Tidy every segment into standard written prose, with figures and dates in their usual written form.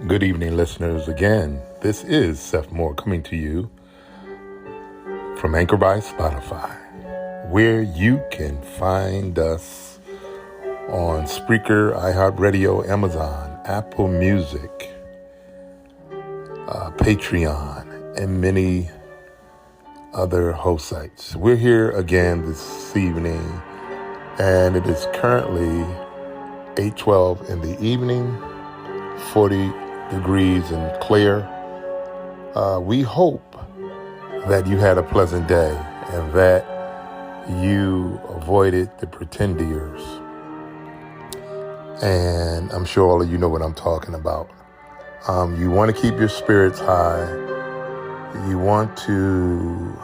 Good evening, listeners. Again, this is Seth Moore coming to you from Anchor by Spotify, where you can find us on Spreaker, iHeartRadio, Amazon, Apple Music, Patreon, and many other host sites. We're here again this evening, and it is currently 8:12 in the evening, 40 degrees and clear. We hope that you had a pleasant day and that you avoided the pretenders. And I'm sure all of you know what I'm talking about. You want to keep your spirits high. You want to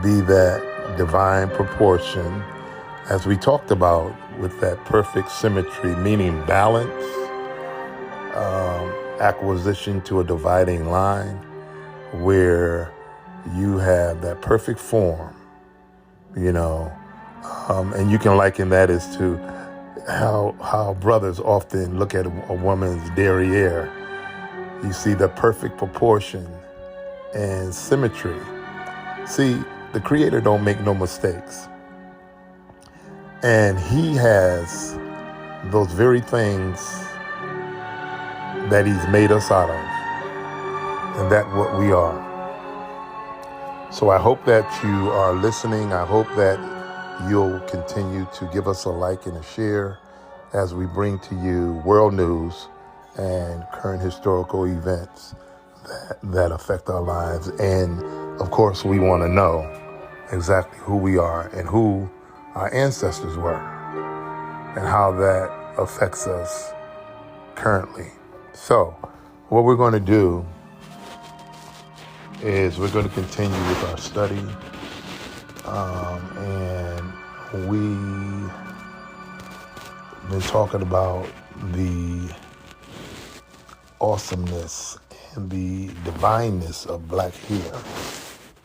be that divine proportion, as we talked about, with that perfect symmetry, meaning balance, acquisition to a dividing line, where you have that perfect form, and you can liken that as to how brothers often look at a woman's derriere. You see the perfect proportion and symmetry. See, the Creator don't make no mistakes. And He has those very things that He's made us out of, and that's what we are. So I hope that you are listening. I hope that you'll continue to give us a like and a share as we bring to you world news and current historical events that affect our lives. And of course, we want to know exactly who we are and who our ancestors were and how that affects us currently. So what we're going to do is we're going to continue with our study, and we've been talking about the awesomeness and the divineness of black hair.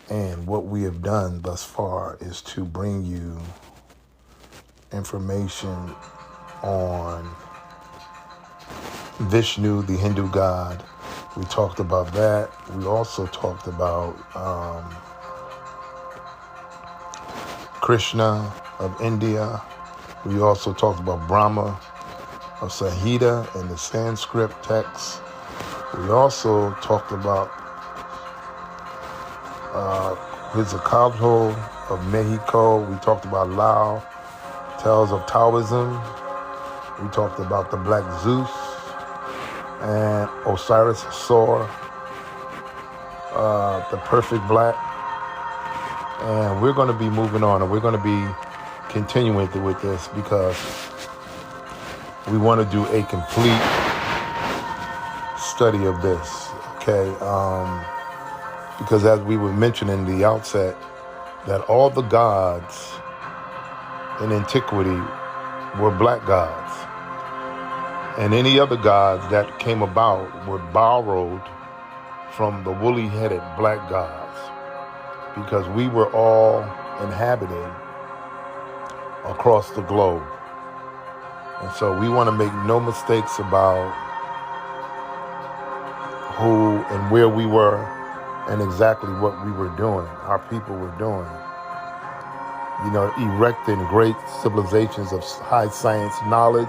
And what we have done thus far is to bring you information on Vishnu, the Hindu god. We talked about that. We also talked about Krishna of India. We also talked about Brahma of Samhita and the Sanskrit text. We also talked about Quetzalcoatl of Mexico. We talked about Lao, tales of Taoism. We talked about the Black Zeus and Osiris Sor, the perfect black. And we're going to be moving on, and we're going to be continuing with this because we want to do a complete study of this, okay? Because as we were mentioning in the outset, that all the gods in antiquity were black gods. And any other gods that came about were borrowed from the woolly-headed black gods, because we were all inhabited across the globe. And so we want to make no mistakes about who and where we were and exactly what we were doing, our people were doing. Erecting great civilizations of high science knowledge,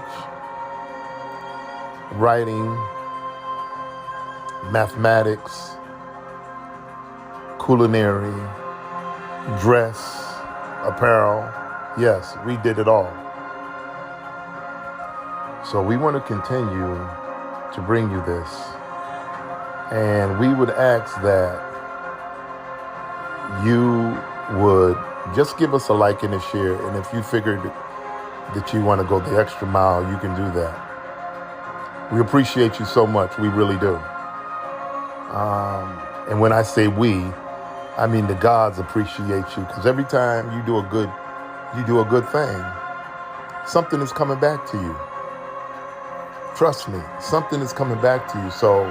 writing, mathematics, culinary, dress, apparel. Yes, we did it all. So we want to continue to bring you this. And we would ask that you would just give us a like and a share. And if you figured that you want to go the extra mile, you can do that. We appreciate you so much. We really do. And when I say we, I mean the gods appreciate you, because every time you do a good thing, something is coming back to you. Trust me, something is coming back to you. So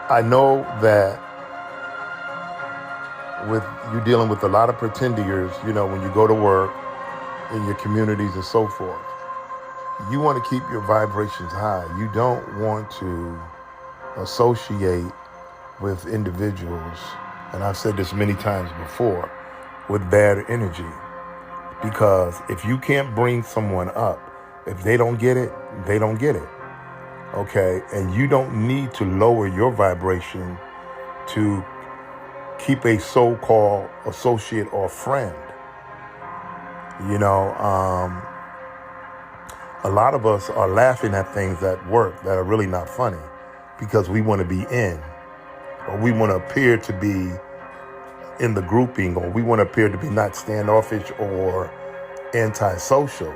I know that with you dealing with a lot of pretenders, when you go to work in your communities and so forth, you want to keep your vibrations high. You don't want to associate with individuals, and I've said this many times before, with bad energy. Because if you can't bring someone up, if they don't get it, they don't get it. Okay? And you don't need to lower your vibration to keep a so-called associate or friend. You know, a lot of us are laughing at things at work that are really not funny because we want to be in, or we want to appear to be in the grouping, or we want to appear to be not standoffish or antisocial.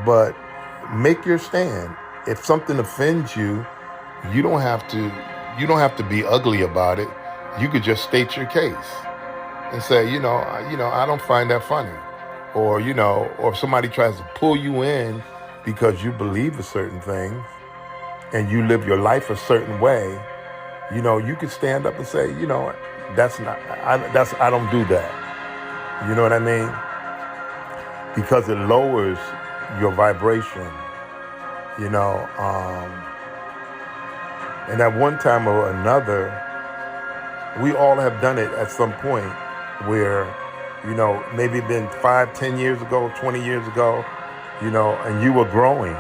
But make your stand. If something offends you, you don't have to be ugly about it. You could just state your case and say, I don't find that funny. Or, or if somebody tries to pull you in because you believe a certain thing and you live your life a certain way, you could stand up and say, I don't do that. You know what I mean? Because it lowers your vibration, and at one time or another, we all have done it at some point where, maybe been 5, 10 years ago, 20 years ago, and you were growing.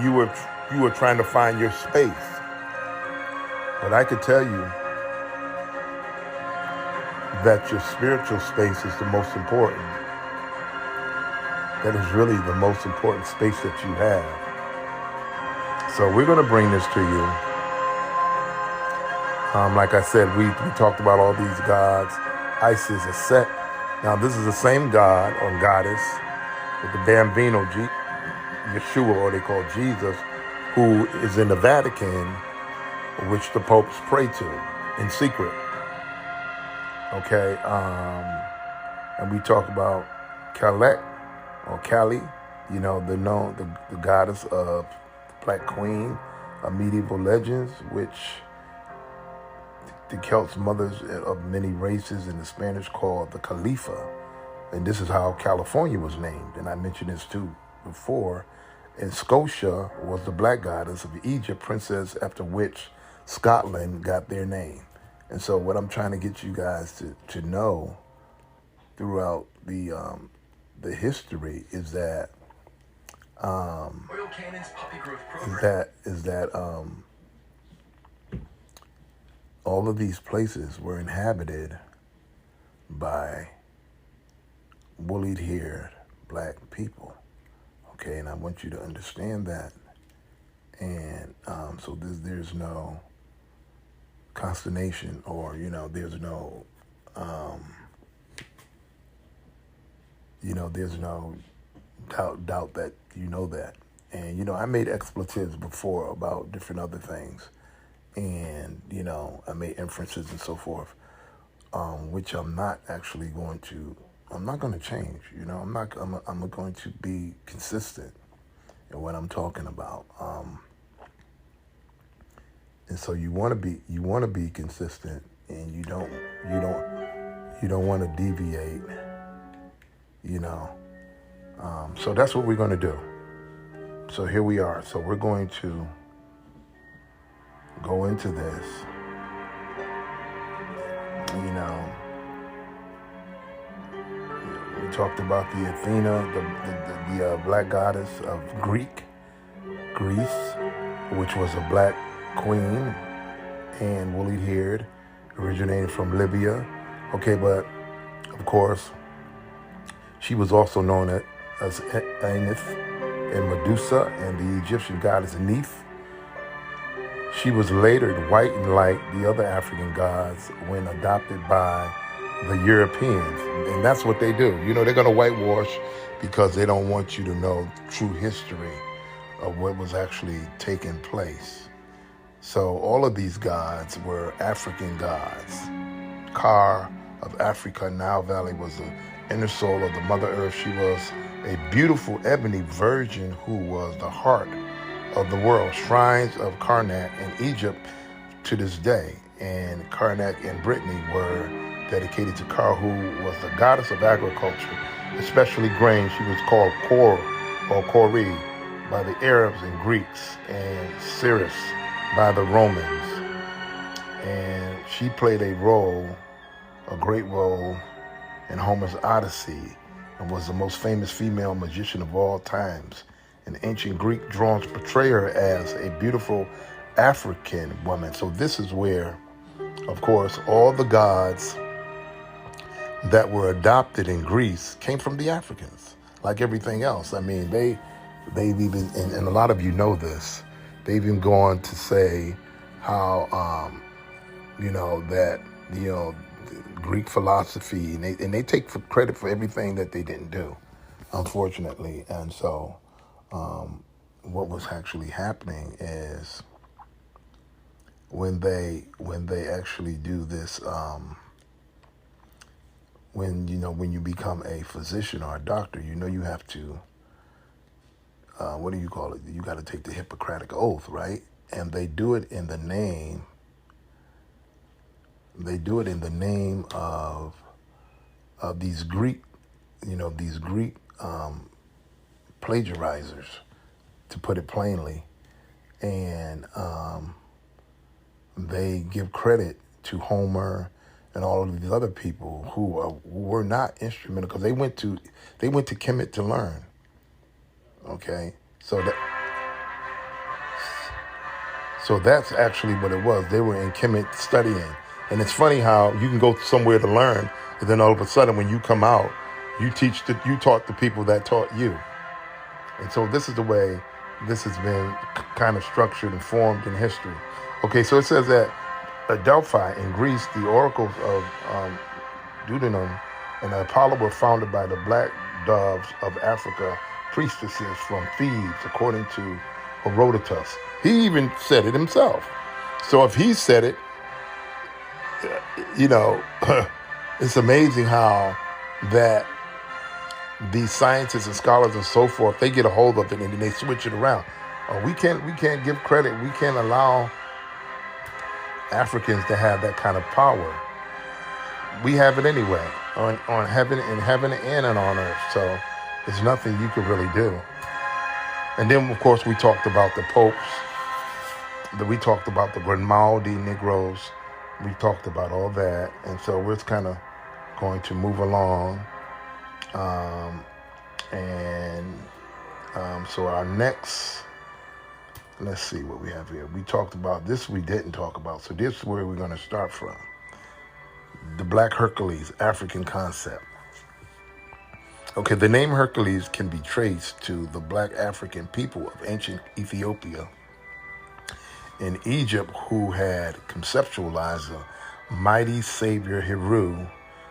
You were trying to find your space. But I could tell you that your spiritual space is the most important. That is really the most important space that you have. So we're going to bring this to you. Like I said, we talked about all these gods. Isis, a Set. Now, this is the same god or goddess with the Bambino, Yeshua, or they call Jesus, who is in the Vatican, which the popes pray to in secret. Okay, and we talk about Khalek, or Kali, the goddess of the Black Queen of medieval legends, which the Celts, mothers of many races in the Spanish, called the Khalifa. And this is how California was named. And I mentioned this too before. And Scotia was the black goddess of Egypt, princess after which Scotland got their name. And so what I'm trying to get you guys to know throughout the history is that all of these places were inhabited by woolly-haired black people. Okay, and I want you to understand that. And so there's no consternation, or there's no there's no doubt that that. And I made expletives before about different other things, and I made inferences and so forth, which I'm not going to change. I'm going to be consistent in what I'm talking about. And so you want to be consistent, and you don't want to deviate. So that's what we're going to do. So here we are. So we're going to go into this. We talked about the Athena, the black goddess of Greece, which was a black queen and woolly-haired, originated from Libya. Okay, but of course, she was also known as Aneth and Medusa and the Egyptian goddess Neith. She was later whitened like the other African gods when adopted by the Europeans. And that's what they do. They're going to whitewash because they don't want you to know true history of what was actually taking place. So all of these gods were African gods. Ka of Africa, Nile Valley, was the inner soul of the Mother Earth. She was a beautiful ebony virgin who was the heart of the world. Shrines of Karnak in Egypt to this day, and Karnak in Brittany were dedicated to Ka, who was the goddess of agriculture, especially grain. She was called Kor, or Kori, by the Arabs and Greeks, and Cyrus by the Romans. And she played a great role in Homer's Odyssey, and was the most famous female magician of all times. And ancient Greek drawings portray her as a beautiful African woman. So this is where, of course, all the gods that were adopted in Greece came from the Africans, like everything else. I mean, they've even, and a lot of you know this, they've even gone to say how, that, Greek philosophy, and they take credit for everything that they didn't do, unfortunately. And so what was actually happening is when they actually do this, when you become a physician or a doctor, you have to, what do you call it? You got to take the Hippocratic Oath, right? And they do it in the name. They do it in the name of these Greek, plagiarizers, to put it plainly, and they give credit to Homer and all of these other people who were not instrumental, because they went to Kemet to learn. Okay, so that's actually what it was. They were in Kemet studying. And it's funny how you can go somewhere to learn, and then all of a sudden when you come out, you taught the people that taught you. And so this is the way this has been kind of structured and formed in history. Okay, so it says that at Delphi in Greece, the oracles of Deucalion and Apollo were founded by the black doves of Africa, priestesses from Thebes, according to Herodotus. He even said it himself. So if he said it, it's amazing how that these scientists and scholars and so forth, they get a hold of it and then they switch it around. We can't give credit. We can't allow Africans to have that kind of power. We have it anyway on heaven and on earth. So there's nothing you could really do. And then, of course, we talked about the popes. We talked about the Grimaldi Negroes. We talked about all that. And so we're kind of going to move along. So our next, let's see what we have here. We talked about this, we didn't talk about. So this is where we're going to start from. The Black Hercules, African concept. Okay, the name Hercules can be traced to the Black African people of ancient Ethiopia in Egypt, who had conceptualized a mighty savior, Heru.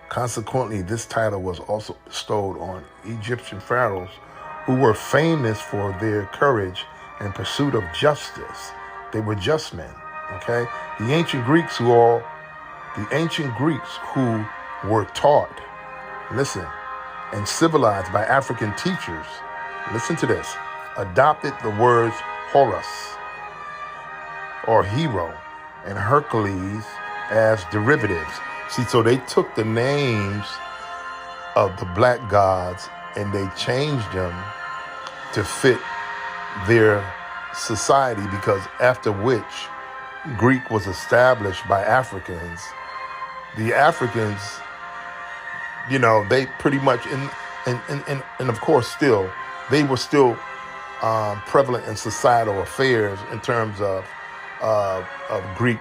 Consequently, this title was also bestowed on Egyptian pharaohs who were famous for their courage and pursuit of justice. They were just men, okay? The ancient Greeks who were taught, listen, and civilized by African teachers, listen to this, adopted the words Horus or hero and Hercules as derivatives. See, so they took the names of the black gods and they changed them to fit their society, because after which Greek was established by Africans, the Africans, they pretty much, and of course still, they were still prevalent in societal affairs in terms of Greek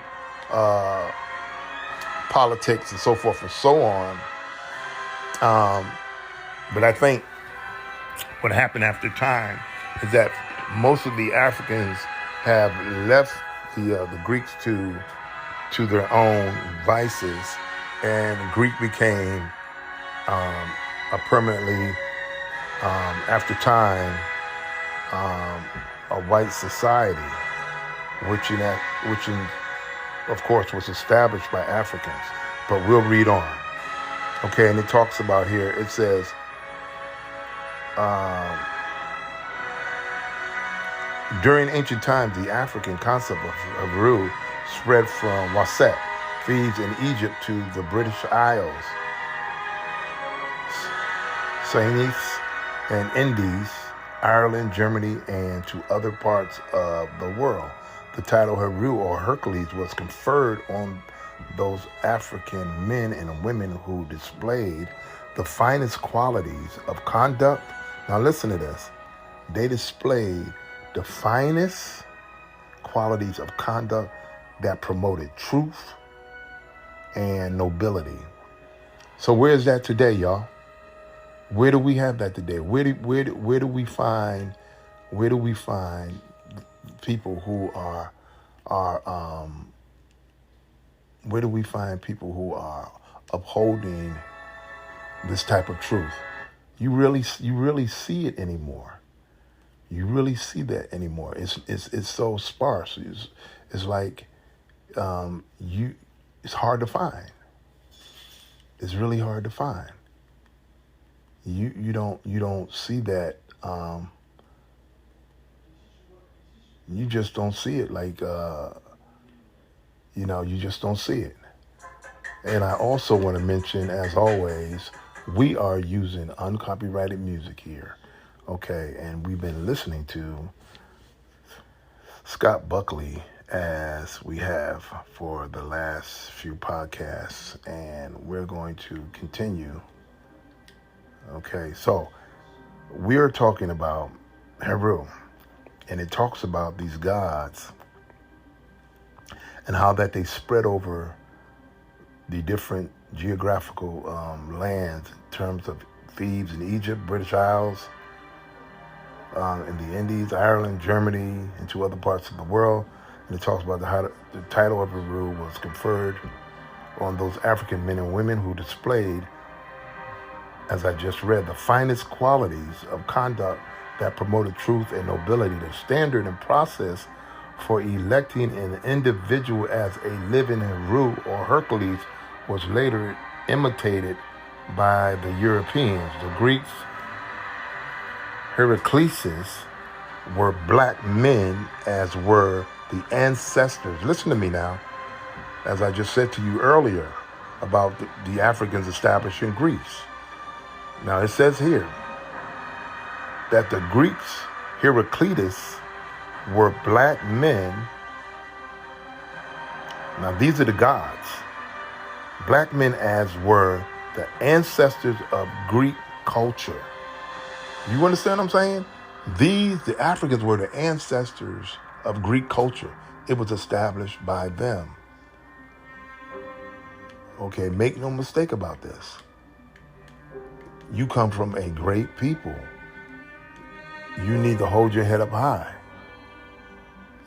politics and so forth and so on. But I think what happened after time is that most of the Africans have left the Greeks to their own vices, and Greek became a permanently, after time, a white society, which of course was established by Africans. But we'll read on. Okay, and it talks about here, it says, during ancient times, the African concept of Heru spread from Waset, Thebes, and Egypt to the British Isles, Sainis and Indies, Ireland, Germany, and to other parts of the world. The title Heru or Hercules was conferred on those African men and women who displayed the finest qualities of conduct. Now listen to this. They displayed the finest qualities of conduct that promoted truth and nobility. So where is that today, y'all? Where do we have that today? Where do we find people who are where do we find people who are upholding this type of truth? You really see it anymore. You really see that anymore. It's so sparse. It's like it's hard to find. It's really hard to find. You don't see that. You just don't see it like you just don't see it. And I also want to mention, as always, we are using uncopyrighted music here. Okay, and we've been listening to Scott Buckley as we have for the last few podcasts, and we're going to continue. Okay, so we're talking about Heru, and it talks about these gods and how that they spread over the different geographical lands in terms of Thebes in Egypt, British Isles, in the Indies, Ireland, Germany, and to other parts of the world. And it talks about how the title of Heru was conferred on those African men and women who displayed, as I just read, the finest qualities of conduct that promoted truth and nobility. The standard and process for electing an individual as a living Heru or Hercules was later imitated by the Europeans. The Greeks, Heracleses, were black men, as were the ancestors. Listen to me now, as I just said to you earlier about the Africans established in Greece. Now it says here that the Greeks, Heraclitus, were black men. Now these are the gods. Black men, as were the ancestors of Greek culture. You understand what I'm saying? The Africans were the ancestors of Greek culture. It was established by them. Okay, make no mistake about this. You come from a great people. You need to hold your head up high,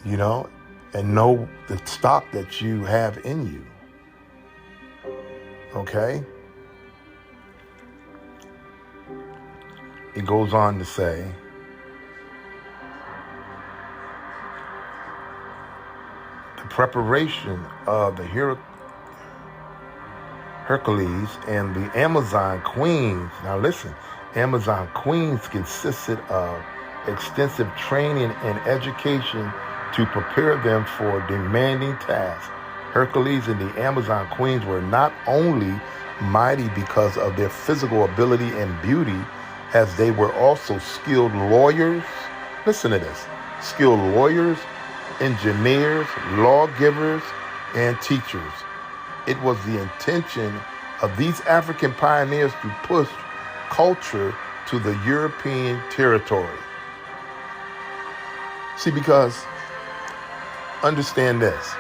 and know the stock that you have in you. Okay? It goes on to say, the preparation of the Hercules and the Amazon queens. Now listen, Amazon queens consisted of extensive training and education to prepare them for demanding tasks. Hercules and the Amazon queens were not only mighty because of their physical ability and beauty, as they were also skilled lawyers. Listen to this. Skilled lawyers, engineers, lawgivers, and teachers. It was the intention of these African pioneers to push culture to the European territory. See, because understand this.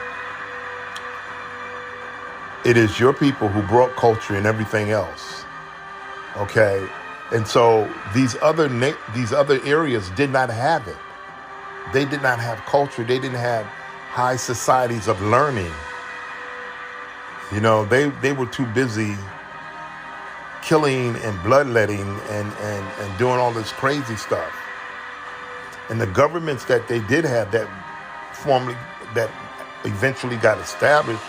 It is your people who brought culture and everything else. Okay? And so these other areas did not have it. They did not have culture. They didn't have high societies of learning. They were too busy killing and bloodletting and doing all this crazy stuff. And the governments that they did have that eventually got established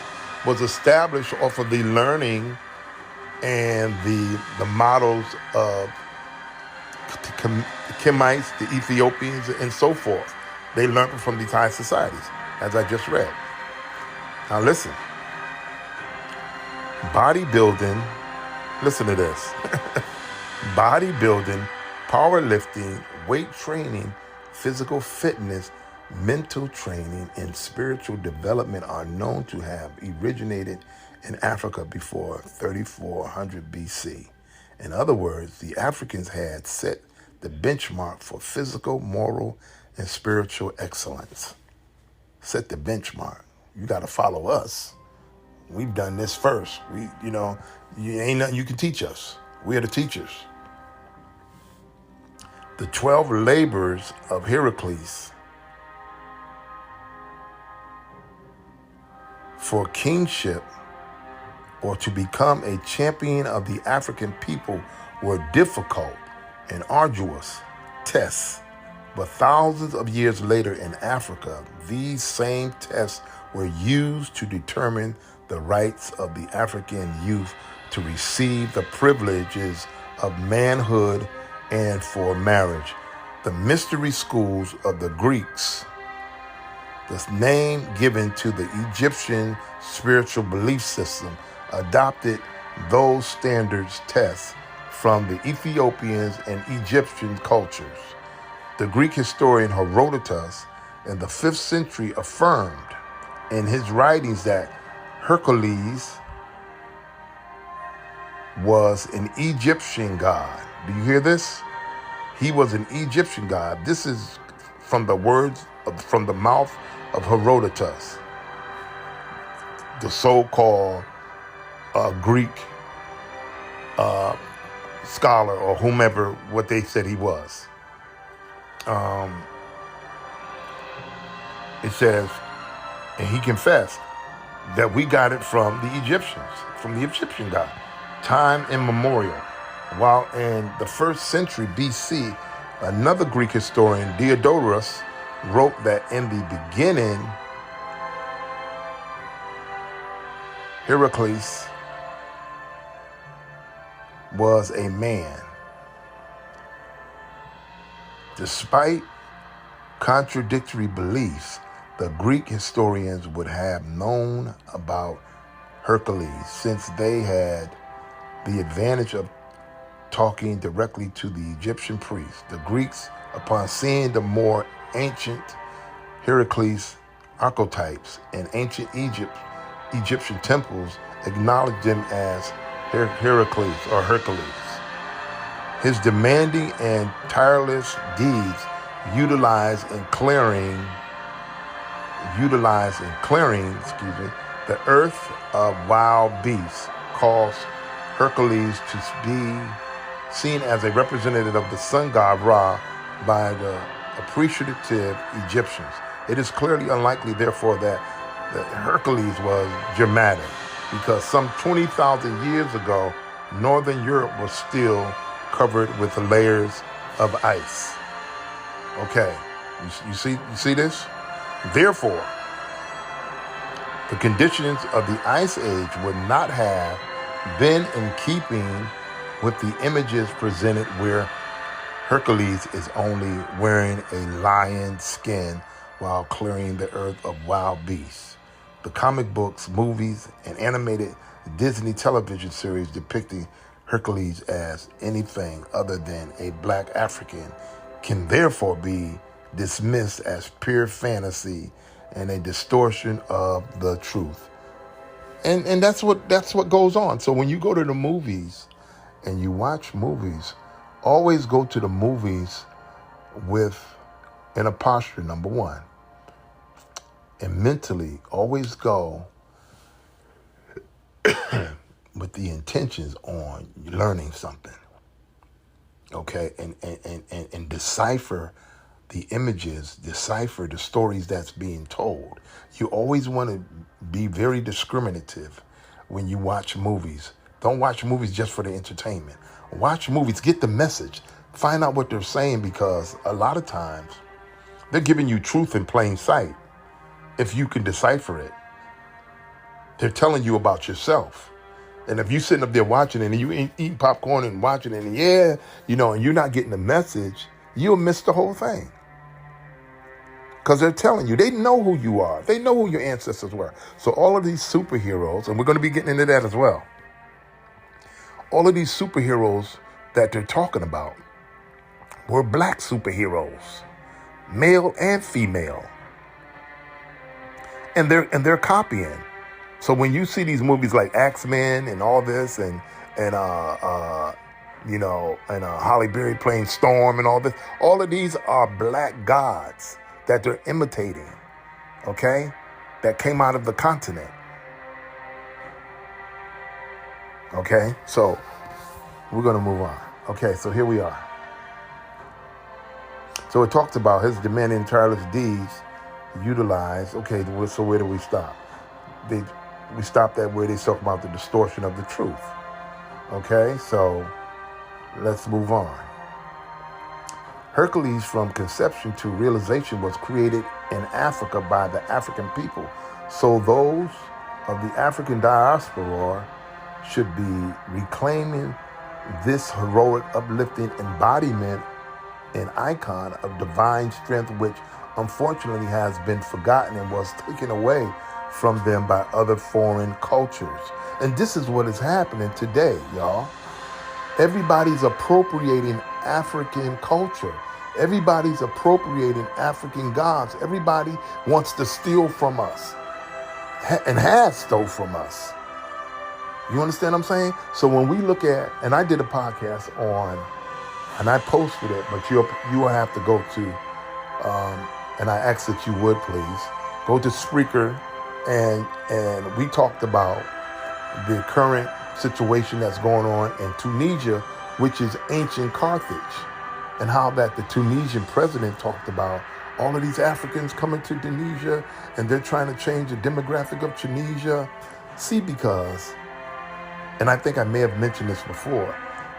was established off of the learning and the models of the Kemites, the Ethiopians, and so forth. They learned from these high societies, as I just read. Now listen, bodybuilding, listen to this. Bodybuilding, powerlifting, weight training, physical fitness, mental training, and spiritual development are known to have originated in Africa before 3400 BC. In other words, the Africans had set the benchmark for physical, moral, and spiritual excellence. Set the benchmark. You got to follow us. We've done this first. You ain't nothing you can teach us. We are the teachers. The 12 labors of Heracles for kingship or to become a champion of the African people were difficult and arduous tests. But thousands of years later in Africa, these same tests were used to determine the rights of the African youth to receive the privileges of manhood and for marriage. The mystery schools of the Greeks, the name given to the Egyptian spiritual belief system, adopted those standards tests from the Ethiopians and Egyptian cultures. The Greek historian Herodotus in the 5th century affirmed in his writings that Hercules was an Egyptian god. Do you hear this? He was an Egyptian god. This is from the mouth of Herodotus, the so-called Greek scholar or whomever, what they said he was. It says, and he confessed that we got it from the Egyptians, from the Egyptian god, time immemorial. While in the 1st century BC, another Greek historian, Diodorus, wrote that in the beginning, Heracles was a man. Despite contradictory beliefs, the Greek historians would have known about Hercules since they had the advantage of talking directly to the Egyptian priests. The Greeks, upon seeing the more ancient Heracles archetypes in ancient Egyptian temples, acknowledged him as Heracles or Hercules. His demanding and tireless deeds utilized in clearing, the earth of wild beasts caused Hercules to be seen as a representative of the sun god Ra by the appreciative Egyptians. It is clearly unlikely, therefore, that Hercules was Germanic, because some 20,000 years ago, Northern Europe was still covered with layers of ice. Okay, you see this? Therefore, the conditions of the Ice Age would not have been in keeping with the images presented, where Hercules is only wearing a lion's skin while clearing the earth of wild beasts. The comic books, movies, and animated Disney television series depicting Hercules as anything other than a black African can therefore be dismissed as pure fantasy and a distortion of the truth. And that's what goes on. So when you go to the movies and you watch movies, always go to the movies with in a posture, number one. And mentally always go with the intentions on learning something. Okay, and decipher the images, decipher the stories that's being told. You always want to be very discriminative when you watch movies. Don't watch movies just for the entertainment. Watch movies, get the message, find out what they're saying, because a lot of times they're giving you truth in plain sight. If you can decipher it, they're telling you about yourself. And if you're sitting up there watching it and you eating popcorn and watching it, and and you're not getting the message, you'll miss the whole thing. Because they're telling you, they know who you are. They know who your ancestors were. So all of these superheroes, and we're going to be getting into that as well. All of these superheroes that they're talking about, were black superheroes, male and female. And they're copying. So when you see these movies like X-Men and all this and Halle Berry playing Storm and all this, all of these are black gods that they're imitating, okay? That came out of the continent. Okay, so we're going to move on. Okay, so here we are. So it talks about his demanding tireless deeds utilized. Okay, so where do we stop? We stopped at where they talk about the distortion of the truth. Okay, so let's move on. Hercules, from conception to realization, was created in Africa by the African people. So those of the African diaspora should be reclaiming this heroic, uplifting embodiment and icon of divine strength, which unfortunately has been forgotten and was taken away from them by other foreign cultures. And this is what is happening today, y'all. Everybody's appropriating African culture. Everybody's appropriating African gods. Everybody wants to steal from us and has stole from us. You understand what I'm saying? So when we look at, and I did a podcast on, and I posted it, but you will have to go to, and I ask that you would please, go to Spreaker, and we talked about the current situation that's going on in Tunisia, which is ancient Carthage, and how that the Tunisian president talked about all of these Africans coming to Tunisia, and they're trying to change the demographic of Tunisia. See, because, and I think I may have mentioned this before,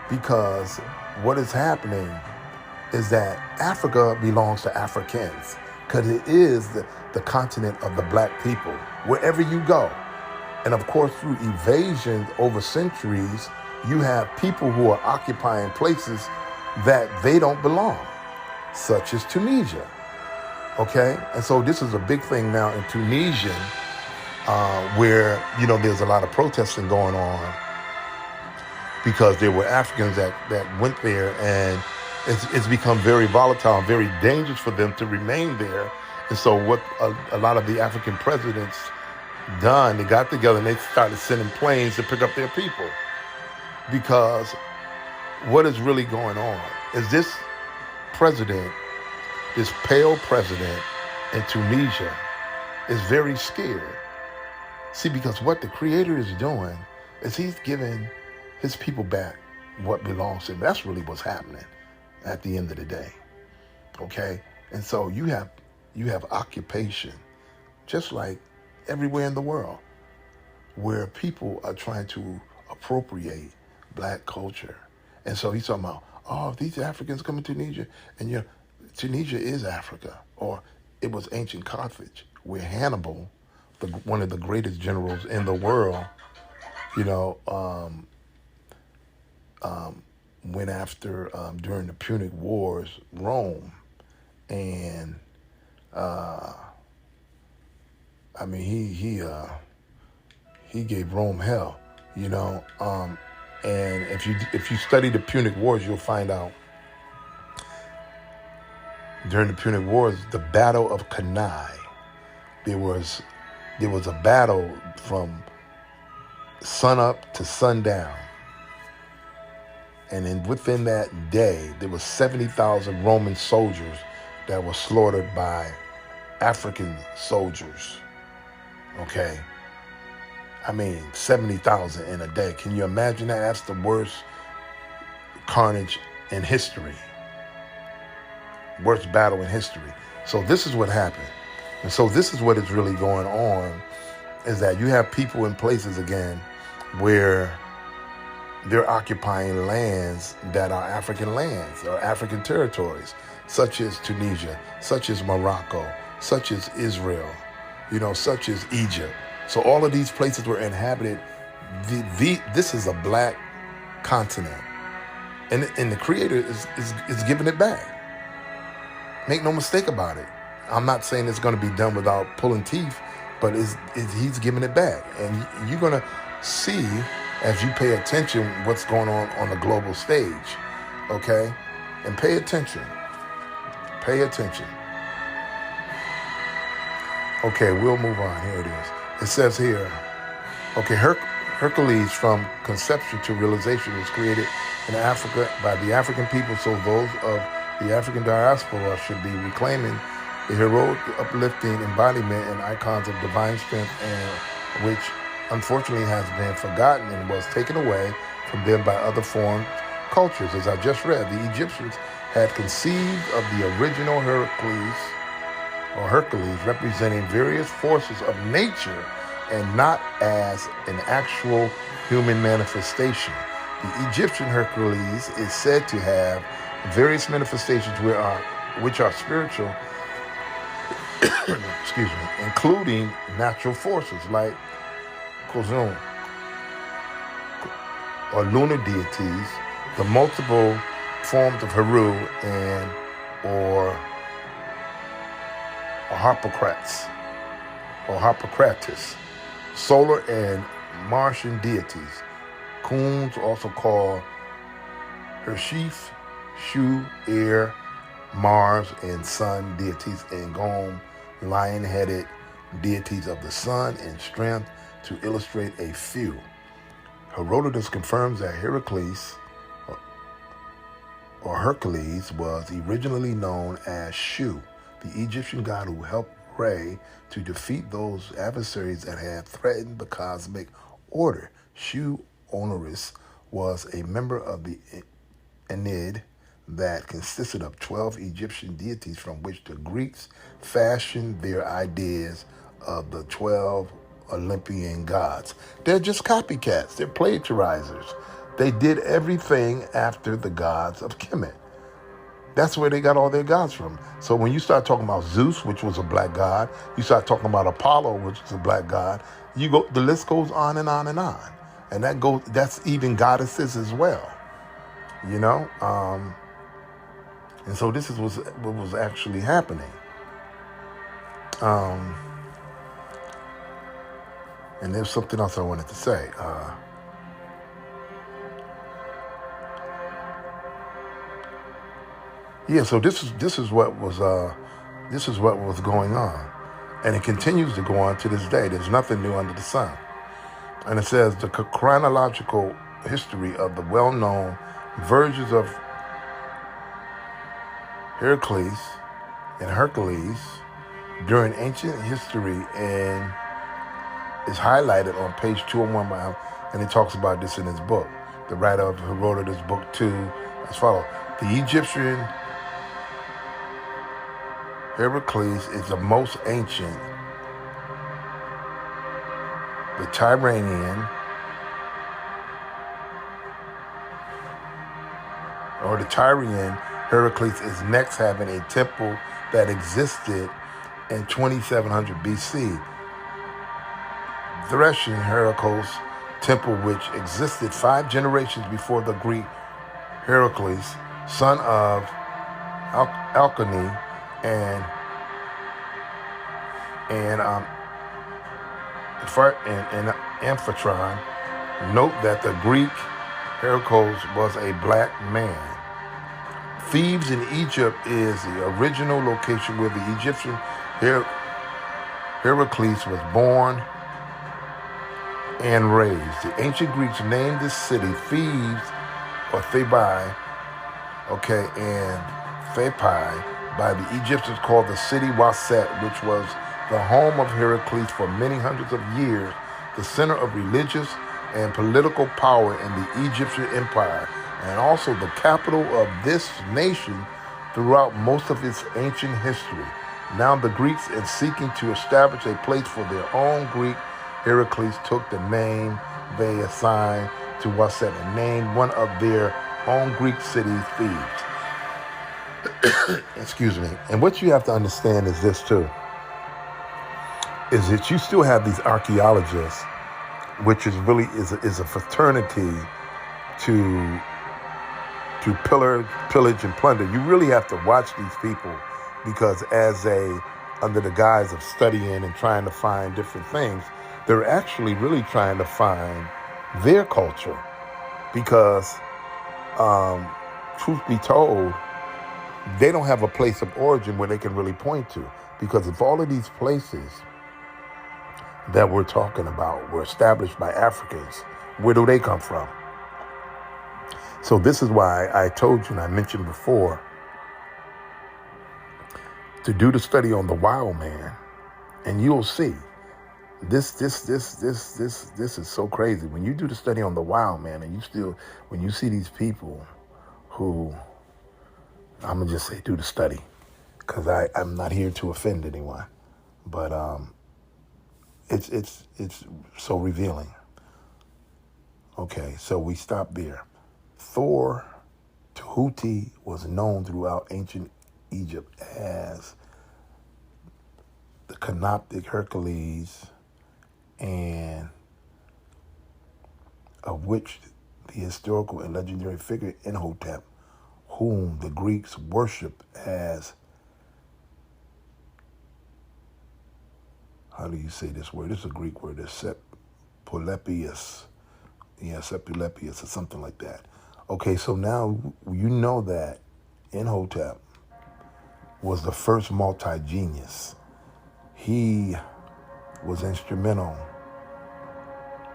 because what is happening is that Africa belongs to Africans, because it is the continent of the black people, wherever you go. And of course, through evasion over centuries, you have people who are occupying places that they don't belong, such as Tunisia. Okay? And so this is a big thing now in Tunisia, where, there's a lot of protesting going on because there were Africans that went there, and it's become very volatile and very dangerous for them to remain there. And so what a lot of the African presidents done, they got together and they started sending planes to pick up their people. Because what is really going on is this president, this pale president in Tunisia, is very scared. See, because what the Creator is doing is he's giving his people back what belongs to them. That's really what's happening at the end of the day. Okay? And so you have occupation, just like everywhere in the world, where people are trying to appropriate black culture. And so he's talking about, if these Africans come to Tunisia, and Tunisia is Africa, or it was ancient Carthage, where Hannibal, one of the greatest generals in the world, went after, during the Punic Wars, Rome. And he gave Rome hell, and if you study the Punic Wars, you'll find out during the Punic Wars, the Battle of Cannae, there was a battle from sunup to sundown, and within that day, there was 70,000 Roman soldiers that were slaughtered by African soldiers. Okay? 70,000 in a day. Can you imagine that? That's the worst carnage in history. Worst battle in history. So this is what happened. And so this is what is really going on, is that you have people in places again where they're occupying lands that are African lands or African territories, such as Tunisia, such as Morocco, such as Israel, such as Egypt. So all of these places were inhabited. This is a black continent, and the Creator is giving it back. Make no mistake about it. I'm not saying it's going to be done without pulling teeth, but he's giving it back, and you're going to see as you pay attention what's going on the global stage. Okay, And pay attention. Pay attention. Okay, we'll move on. Here it is. It says here, okay, Hercules from conception to realization was created in Africa by the African people, so those of the African diaspora should be reclaiming the heroic, uplifting embodiment and icons of divine strength, and which unfortunately has been forgotten and was taken away from them by other foreign cultures. As I just read, the Egyptians had conceived of the original Hercules representing various forces of nature and not as an actual human manifestation. The Egyptian Hercules is said to have various manifestations which are spiritual, excuse me, including natural forces like Kozun or lunar deities, the multiple forms of Heru or Harpocrates, solar and Martian deities, Kuns, also called Hershef, Shu, Air, Mars, and Sun deities, and Gom, lion-headed deities of the sun and strength, to illustrate a few. Herodotus confirms that Heracles or Hercules was originally known as Shu, the Egyptian god who helped Re to defeat those adversaries that had threatened the cosmic order. Shu Onorus was a member of the Ennead that consisted of 12 Egyptian deities from which the Greeks fashioned their ideas of the 12 Olympian gods. They're just copycats. They're plagiarizers. They did everything after the gods of Kemet. That's where they got all their gods from. So when you start talking about Zeus, which was a black god, you start talking about Apollo, which is a black god, the list goes on and on and on. And that's even goddesses as well. You know? And so this is what was actually happening. And there's something else I wanted to say. So this is what was going on, and it continues to go on to this day. There's nothing new under the sun. And it says the chronological history of the well-known versions of Heracles and Hercules during ancient history and is highlighted on page 201, and he talks about this in his book. The writer of Herodotus' book 2 as follows: the Egyptian Heracles is the most ancient. The Tyrian Heracles is next, having a temple that existed in 2700 BC. Thracian Heracles temple, which existed 5 generations before the Greek Heracles, son of Alcmene and Amphitryon. Note that the Greek Heracles was a black man. Thebes in Egypt is the original location where the Egyptian Heracles was born and raised. The ancient Greeks named this city Thebes or Thebai, and Thepai, by the Egyptians called the city Waset, which was the home of Heracles for many hundreds of years, the center of religious and political power in the Egyptian empire, and also the capital of this nation throughout most of its ancient history. Now the Greeks, in seeking to establish a place for their own Greek Heracles, took the name they assigned to Waset and named one of their own Greek cities Thebes. Excuse me. And what you have to understand is this too, is that you still have these archaeologists, which is really is a fraternity to pillage and plunder. You really have to watch these people, because under the guise of studying and trying to find different things, they're actually really trying to find their culture. Because truth be told, they don't have a place of origin where they can really point to. Because if all of these places that we're talking about were established by Africans, where do they come from? So this is why I told you, and I mentioned before, to do the study on the wild man, and you'll see. This is so crazy. When you do the study on the wild man, and when you see these people who, I'm gonna just say, do the study, because I'm not here to offend anyone, but it's so revealing. Okay, so we stop there. Thor, Tahuti, was known throughout ancient Egypt as the Canoptic Hercules, and of which the historical and legendary figure Imhotep, whom the Greeks worship as, how do you say this word? This is a Greek word, it's Sepulepius. Yeah, Sepulepius or something like that. Okay, so now you know that Imhotep was the first multi-genius. He was instrumental,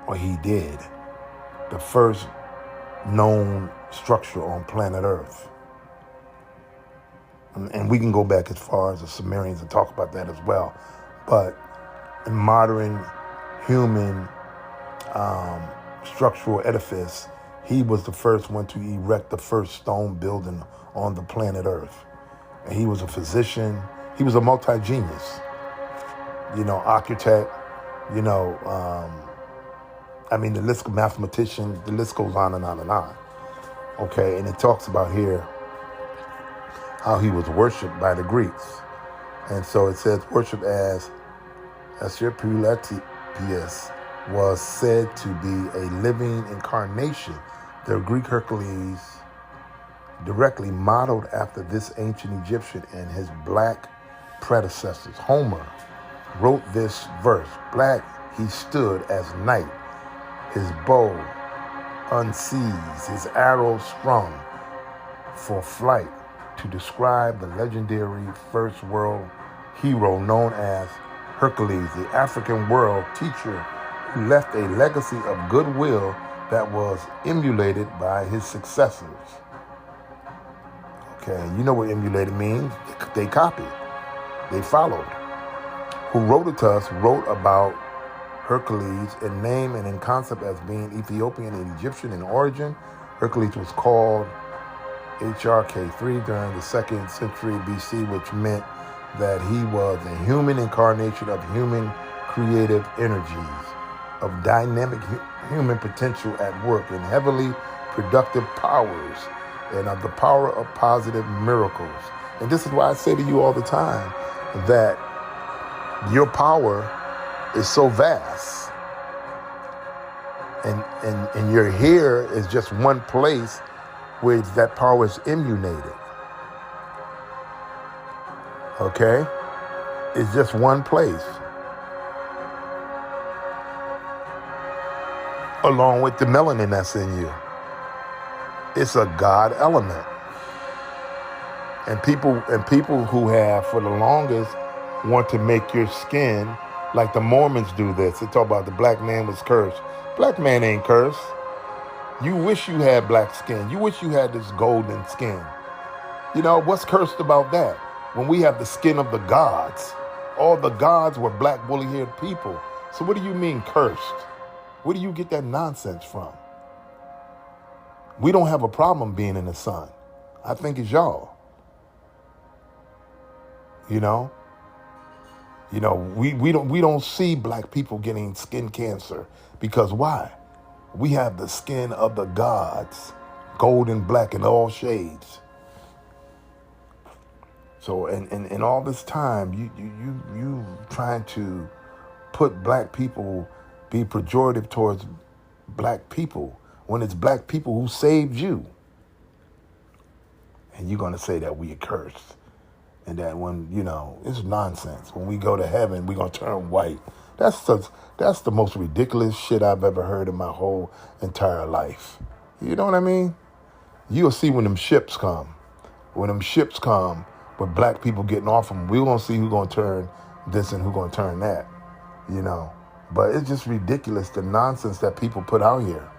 or he did, the first known structure on planet Earth. And we can go back as far as the Sumerians and talk about that as well. But in modern human structural edifice, he was the first one to erect the first stone building on the planet Earth. And he was a physician. He was a multi-genius, architect, the list of mathematicians, the list goes on and on and on. Okay, and it talks about here how he was worshipped by the Greeks. And so it says worship as Asclepius was said to be a living incarnation. The Greek Hercules, directly modeled after this ancient Egyptian and his black predecessors. Homer wrote this verse: black he stood as night, his bow unseized, his arrow strung for flight, to describe the legendary first world hero known as Hercules, the African world teacher who left a legacy of goodwill that was emulated by his successors. Okay, you know what emulated means? They copied, they followed. Who wrote it to us wrote about Hercules in name and in concept as being Ethiopian and Egyptian in origin. Hercules was called HRK3 during the 2nd century BC, which meant that he was a human incarnation of human creative energies, of dynamic human potential at work in heavily productive powers, and of the power of positive miracles. And this is why I say to you all the time that your power is so vast. And your here is just one place where that power is emulated. Okay? It's just one place. Along with the melanin that's in you. It's a God element. And people who have for the longest want to make your skin, like the Mormons do this. They talk about the black man was cursed. Black man ain't cursed. You wish you had black skin. You wish you had this golden skin. What's cursed about that? When we have the skin of the gods. All the gods were black woolly-haired people. So what do you mean cursed? Where do you get that nonsense from? We don't have a problem being in the sun. I think it's y'all. We don't see black people getting skin cancer, because why? We have the skin of the gods, gold and black in all shades. So in all this time, you trying to put black people, be pejorative towards black people, when it's black people who saved you. And you're going to say that we are cursed. And that when, it's nonsense. When we go to heaven, we're going to turn white. That's the most ridiculous shit I've ever heard in my whole entire life. You know what I mean? You'll see when them ships come. when them ships come with black people getting off them, we're going to see who's going to turn this and who's going to turn that, you know. But it's just ridiculous, the nonsense that people put out here.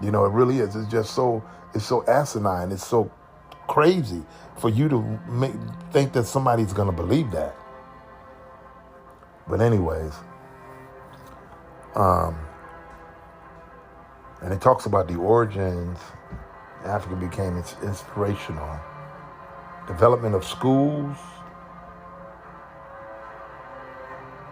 You know, it really is. It's just it's so asinine. It's so crazy for you to think that somebody's going to believe that. But anyways, and it talks about the origins. Africa became its inspirational. Development of schools,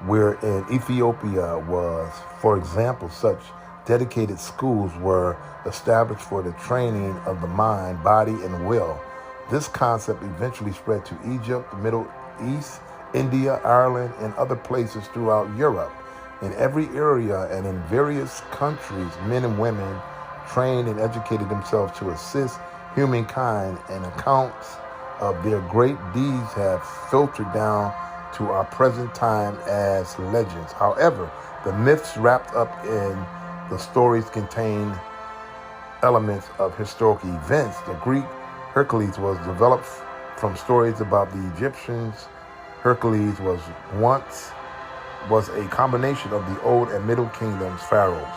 where in Ethiopia was, for example, such dedicated schools were established for the training of the mind, body, and will. This concept eventually spread to Egypt, the Middle East, India, Ireland, and other places throughout Europe. In every area and in various countries, men and women trained and educated themselves to assist humankind, and accounts of their great deeds have filtered down to our present time as legends. However, the myths wrapped up in the stories contain elements of historical events. The Greek Hercules was developed from stories about the Egyptians. Hercules was a combination of the Old and Middle Kingdoms pharaohs,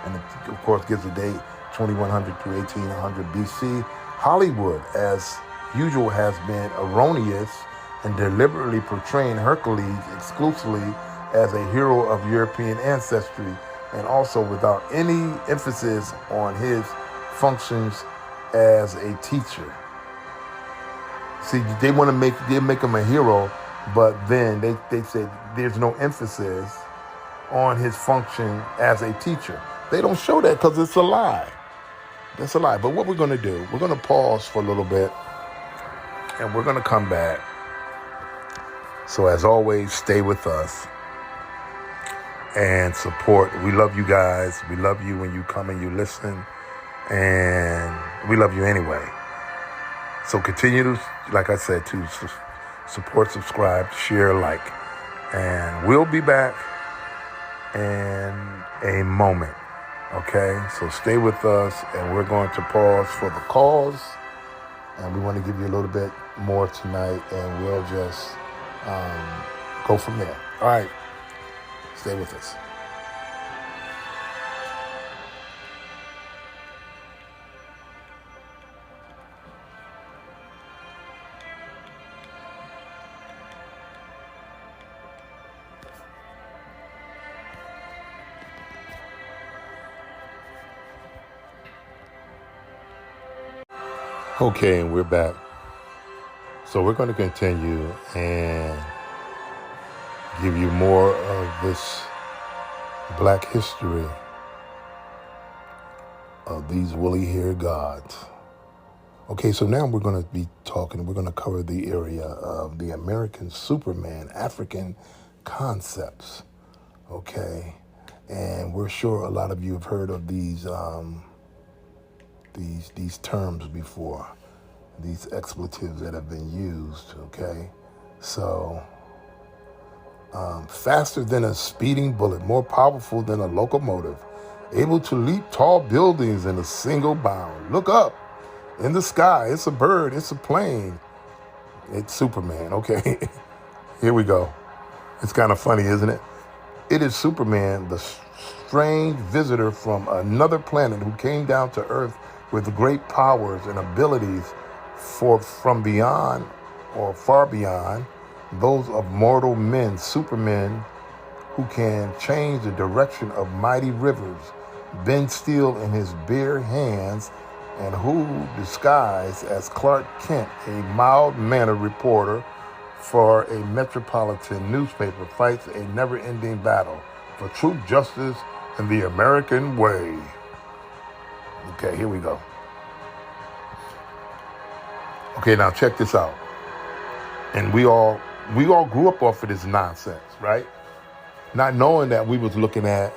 and it, of course, gives the date 2100 through 1800 BC. Hollywood, as usual, has been erroneous and deliberately portraying Hercules exclusively as a hero of European ancestry, and also without any emphasis on his functions as a teacher. See, they make him a hero, but then they say there's no emphasis on his function as a teacher. They don't show that because it's a lie. That's a lie. But what we're going to do, we're going to pause for a little bit, and we're going to come back. So as always, stay with us and support. We love you guys. We love you when you come and you listen, and we love you anyway. So continue to, like I said, to support, subscribe, share, like, and we'll be back in a moment. Okay, so stay with us, and we're going to pause for the calls, and we want to give you a little bit more tonight, and we'll just go from there. All right, stay with us. Okay, and we're back. So we're going to continue and give you more of this black history of these woolly-haired gods. Okay, so now we're going to be talking, we're going to cover the area of the American Superman, African concepts. Okay, and we're sure a lot of you have heard of these terms before, these expletives that have been used, okay? So, faster than a speeding bullet, more powerful than a locomotive, able to leap tall buildings in a single bound. Look up in the sky, it's a bird, it's a plane. It's Superman, okay? Here we go. It's kind of funny, isn't it? It is Superman, the strange visitor from another planet who came down to Earth with great powers and abilities from beyond or far beyond those of mortal men. Supermen who can change the direction of mighty rivers, bend steel in his bare hands, and who, disguised as Clark Kent, a mild-mannered reporter for a metropolitan newspaper, fights a never-ending battle for truth, justice, and the American way. Okay, here we go. Okay, now check this out. And we all grew up off of this nonsense, right? Not knowing that we were looking at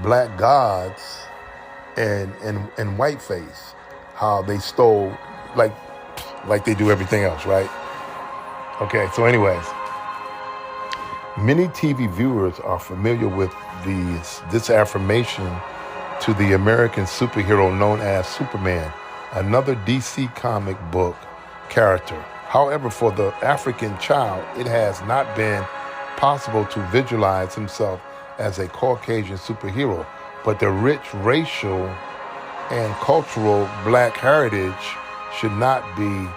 black gods and whiteface, how they stole like they do everything else, right? Okay, so anyways, many TV viewers are familiar with this affirmation to the American superhero known as Superman. another DC comic book character. However, for the African child, it has not been possible to visualize himself as a Caucasian superhero, but the rich racial and cultural black heritage should not be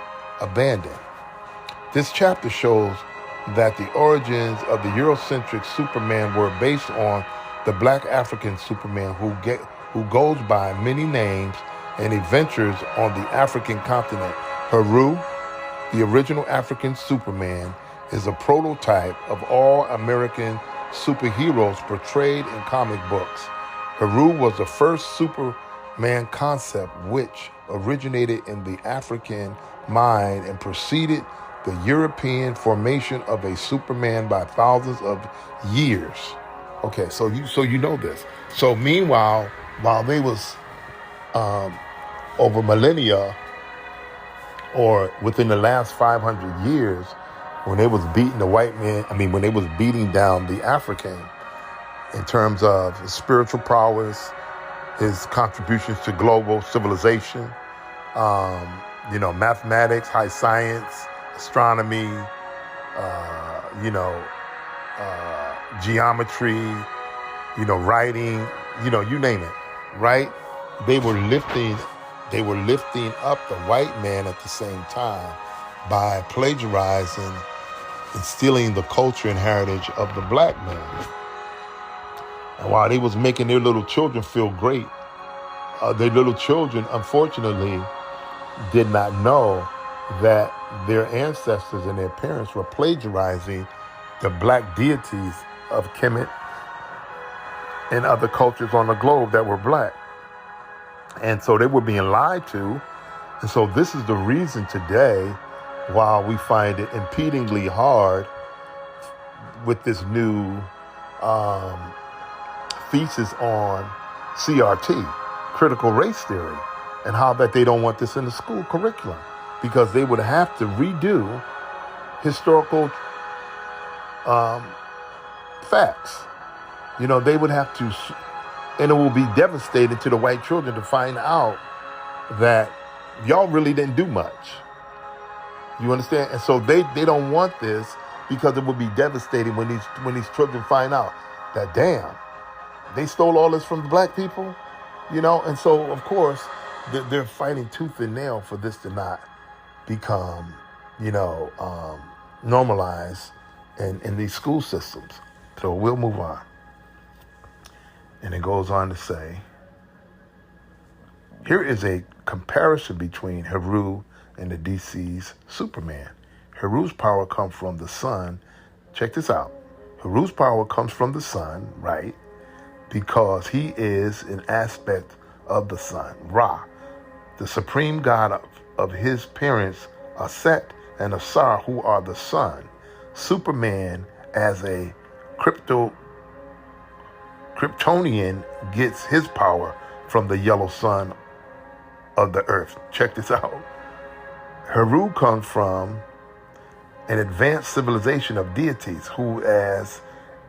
abandoned. This chapter shows that the origins of the Eurocentric Superman were based on the black African Superman who goes by many names and adventures on the African continent. Heru, the original African Superman, is a prototype of all American superheroes portrayed in comic books. Heru was the first Superman concept which originated in the African mind and preceded the European formation of a Superman by thousands of years. Okay, so you know this. So meanwhile, while they was over millennia, or within the last 500 years, when they was beating the white man, when they was beating down the African in terms of his spiritual prowess, his contributions to global civilization, mathematics, high science, astronomy, geometry, writing, you name it, right? They were lifting up the white man at the same time by plagiarizing and stealing the culture and heritage of the black man. And while they was making their little children feel great, their little children, unfortunately, did not know that their ancestors and their parents were plagiarizing the black deities of Kemet and other cultures on the globe that were black. And so they were being lied to. And so this is the reason today, while we find it impedingly hard with this new thesis on CRT, critical race theory, and how that they don't want this in the school curriculum, because they would have to redo historical facts. They would have to, and it will be devastating to the white children to find out that y'all really didn't do much. You understand? And so they don't want this, because it would be devastating when these children find out that, damn, they stole all this from the black people, And so, of course, they're fighting tooth and nail for this to not become, normalized in these school systems. So we'll move on. And it goes on to say, here is a comparison between Heru and the DC's Superman. Heru's power comes from the sun. Check this out. Heru's power comes from the sun, right? Because he is an aspect of the sun, Ra, the supreme god of his parents, Set and Asar, who are the sun. Superman, as a Kryptonian, gets his power from the yellow sun of the earth. Check this out. Heru comes from an advanced civilization of deities who, as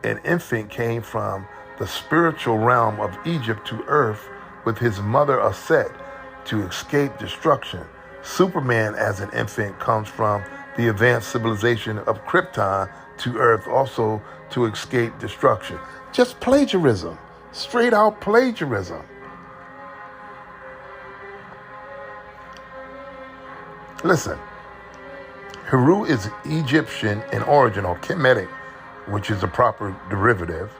an infant, came from the spiritual realm of Egypt to earth with his mother Set to escape destruction. Superman, as an infant, comes from the advanced civilization of Krypton to earth also to escape destruction. Just plagiarism, straight out plagiarism. Listen, Heru is Egyptian in origin, or Kemetic, which is a proper derivative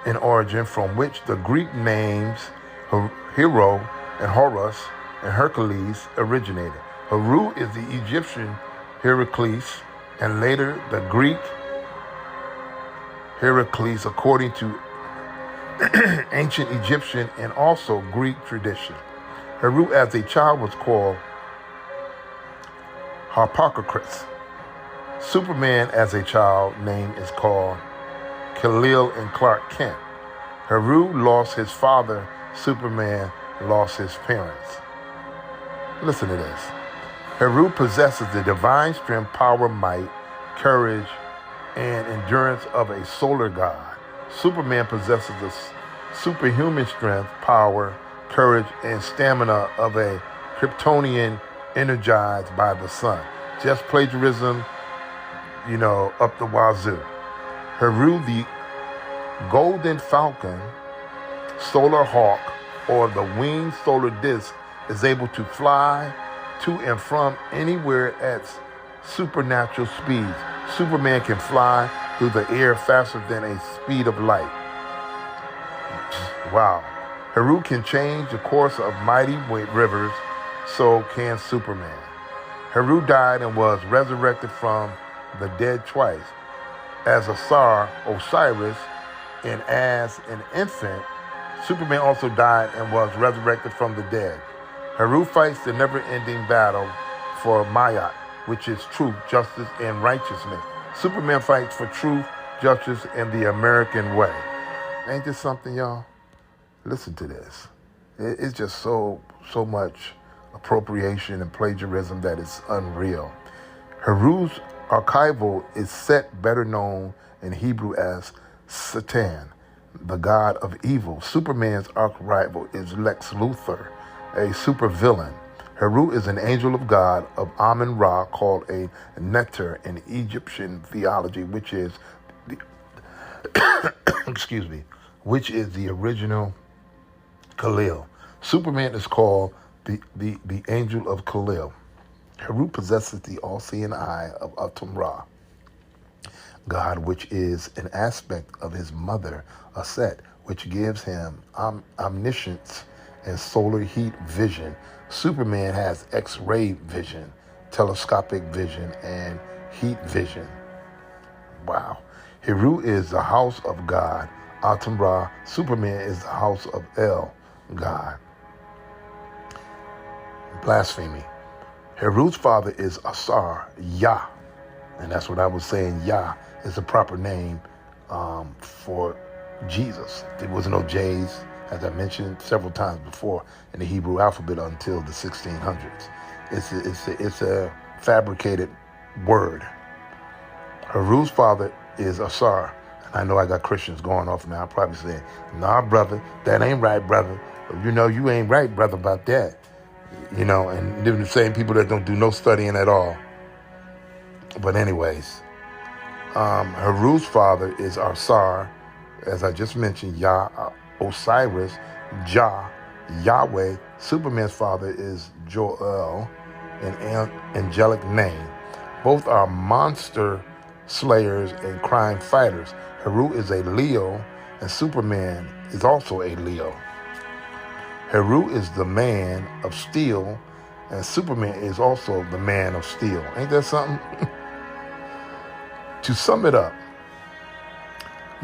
in origin, from which the Greek names Hero and Horus and Hercules originated. Heru is the Egyptian Heracles, and later the Greek Heracles, according to ancient Egyptian and also Greek tradition. Heru as a child was called Harpocrates. Superman as a child name is called Kal-El and Clark Kent. Heru lost his father. Superman lost his parents. Listen to this. Heru possesses the divine strength, power, might, courage, and endurance of a solar god. Superman possesses the superhuman strength, power, courage, and stamina of a Kryptonian energized by the sun. Just plagiarism, up the wazoo. Heru, the Golden Falcon, Solar Hawk, or the winged solar disk, is able to fly to and from anywhere at supernatural speeds. Superman can fly through the air faster than a speed of light. Wow. Heru can change the course of mighty rivers, so can Superman. Heru died and was resurrected from the dead twice, as Asar, Osiris, and as an infant. Superman also died and was resurrected from the dead. Heru fights the never-ending battle for Ma'at, which is truth, justice, and righteousness. Superman fights for truth, justice, and the American way. Ain't this something, y'all? Listen to this. It's just so much appropriation and plagiarism that is unreal. Heru's archival is Set, better known in Hebrew as Satan, the god of evil. Superman's arch-rival is Lex Luthor, a supervillain. Heru is an angel of God of Amun-Ra, called a Neter in Egyptian theology, which is the which is the original Khalil. Superman is called the angel of Khalil. Heru possesses the all-seeing eye of Atum-Ra, God, which is an aspect of his mother, Aset, which gives him omniscience and solar heat vision. Superman has X-ray vision, telescopic vision, and heat vision. Wow. Heru is the house of God, Atum-Ra. Superman is the house of El, God. Blasphemy. Heru's father is Asar, Yah. And that's what I was saying. Yah is the proper name for Jesus. There was no J's, as I mentioned several times before, in the Hebrew alphabet until the 1600s. It's a fabricated word. Heru's father is Asar. And I know I got Christians going off now, probably saying, nah, brother, that ain't right, brother. You ain't right, brother, about that. And they're the same people that don't do no studying at all. But anyways, Heru's father is Asar, as I just mentioned, Yah, Osiris, Jah, Yahweh. Superman's father is Joel, an angelic name. Both are monster slayers and crime fighters. Heru is a Leo, and Superman is also a Leo. Heru is the man of steel, and Superman is also the man of steel. Ain't that something? To sum it up,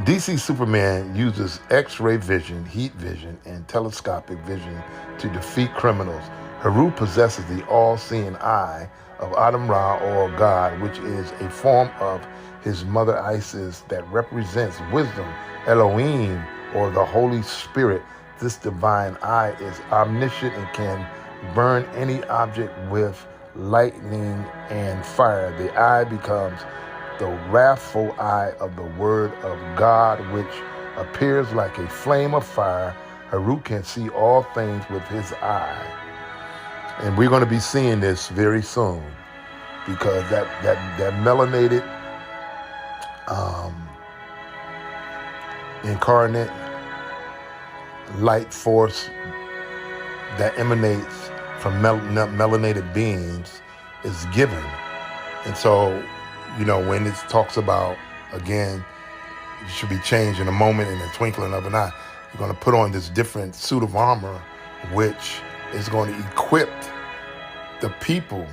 DC Superman uses X-ray vision, heat vision, and telescopic vision to defeat criminals. Heru possesses the all-seeing eye of Atum-Ra, or God, which is a form of his mother Isis that represents wisdom, Elohim, or the Holy Spirit. This divine eye is omniscient and can burn any object with lightning and fire. The eye becomes the wrathful eye of the word of God, which appears like a flame of fire. Heru can see all things with his eye. And we're going to be seeing this very soon, because that melanated incarnate light force that emanates from melanated beings is given. And so, when it talks about, again, you should be changed in a moment, in the twinkling of an eye, you're going to put on this different suit of armor, which is going to equip the people.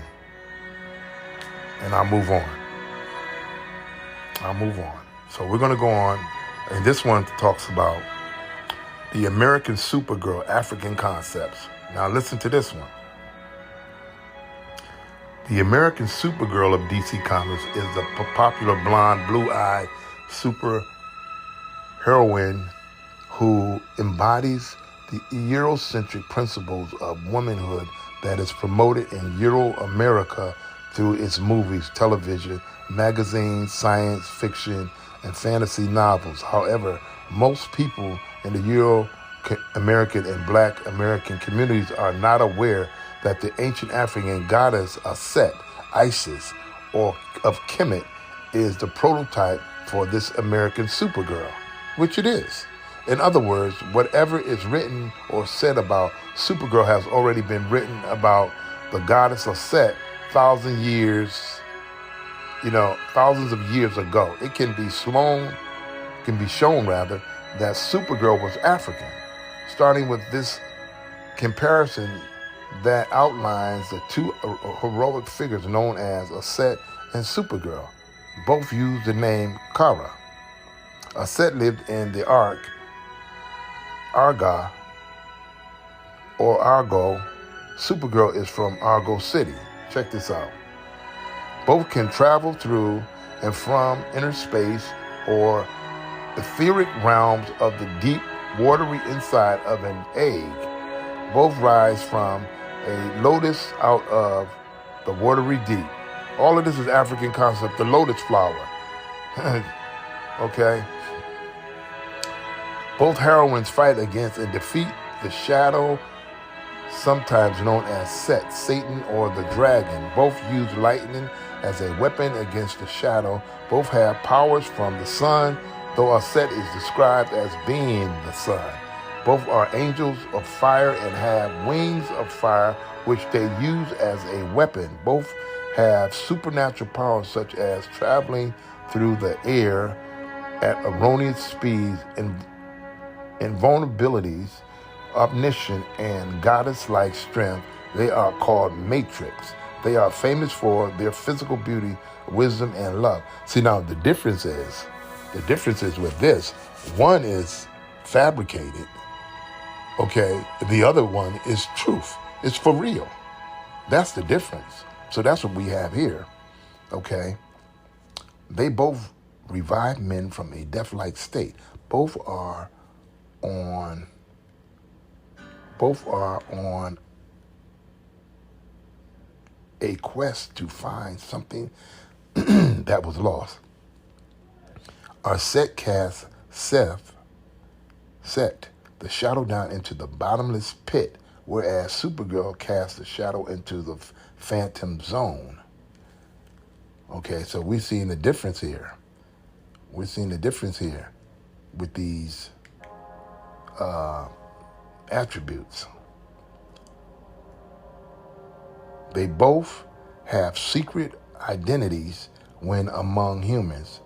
And I'll move on. So we're going to go on. And this one talks about the American Supergirl, African concepts. Now listen to this one. The American Supergirl of DC Comics is the popular blonde, blue-eyed super heroine who embodies the Eurocentric principles of womanhood that is promoted in Euro America through its movies, television, magazines, science fiction, and fantasy novels. However, most people in the Euro American and Black American communities are not aware that the ancient African goddess Aset, Isis, or of Kemet, is the prototype for this American Supergirl, which it is. In other words, whatever is written or said about Supergirl has already been written about the goddess Aset thousands of years ago. It can be shown that Supergirl was African, starting with this comparison that outlines the two heroic figures known as Aset and Supergirl. Both use the name Kara. Aset lived in the Arga, or Argo. Supergirl is from Argo City. Check this out. Both can travel through and from inner space or etheric realms of the deep, watery inside of an egg. Both rise from a lotus out of the watery deep. All of this is African concept, the lotus flower. Okay? Both heroines fight against and defeat the shadow, sometimes known as Set, Satan, or the dragon. Both use lightning as a weapon against the shadow. Both have powers from the sun, though Aset is described as being the sun. Both are angels of fire and have wings of fire, which they use as a weapon. Both have supernatural powers such as traveling through the air at erroneous speeds, invulnerabilities, omniscient, and goddess-like strength. They are called Matrix. They are famous for their physical beauty, wisdom, and love. See, now the difference is with this, one is fabricated, okay? The other one is truth. It's for real. That's the difference. So that's what we have here, okay? They both revive men from a death-like state. Both are on a quest to find something that was lost. Aset casts Set, the shadow, down into the bottomless pit, whereas Supergirl casts the shadow into the phantom zone. Okay, so we're seeing the difference here. We're seeing the difference here with these attributes. They both have secret identities when among humans.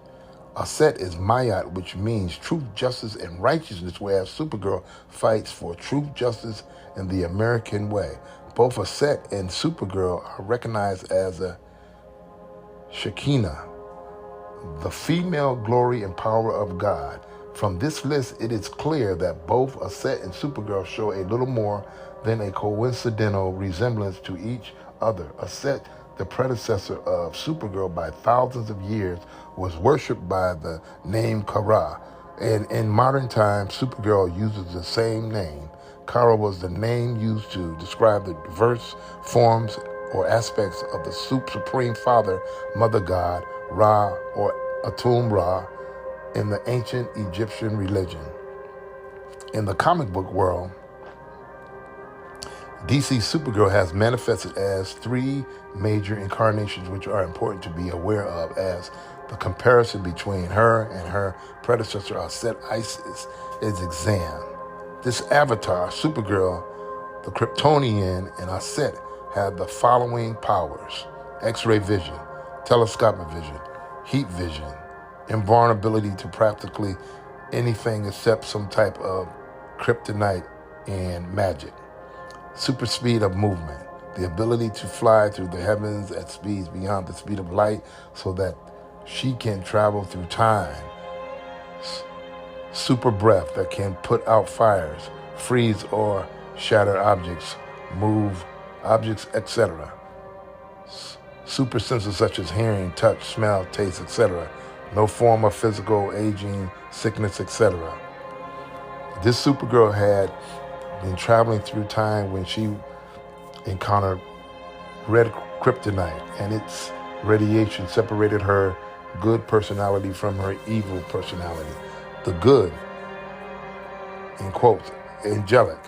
Aset is Mayat, which means truth, justice, and righteousness, whereas Supergirl fights for truth, justice, and the American way. Both Aset and Supergirl are recognized as a Shekinah, the female glory and power of God. From this list, it is clear that both Aset and Supergirl show a little more than a coincidental resemblance to each other. Aset, the predecessor of Supergirl by thousands of years, was worshipped by the name Kara, and in modern times, Supergirl uses the same name. Kara was the name used to describe the diverse forms or aspects of the Supreme Father, Mother God, Ra, or Atum Ra, in the ancient Egyptian religion. In the comic book world, DC Supergirl has manifested as three major incarnations, which are important to be aware of, as the comparison between her and her predecessor, Aset Isis, is examined. This avatar, Supergirl, the Kryptonian, and Aset have the following powers: X-ray vision, telescopic vision, heat vision, invulnerability to practically anything except some type of kryptonite, and magic. Super speed of movement, the ability to fly through the heavens at speeds beyond the speed of light so that she can travel through time. Super breath that can put out fires, freeze or shatter objects, move objects, etc. Super senses such as hearing, touch, smell, taste, etc. No form of physical aging, sickness, etc. This Supergirl had been traveling through time when she encountered red kryptonite, and its radiation separated her good personality from her evil personality. The good, in quotes, angelic.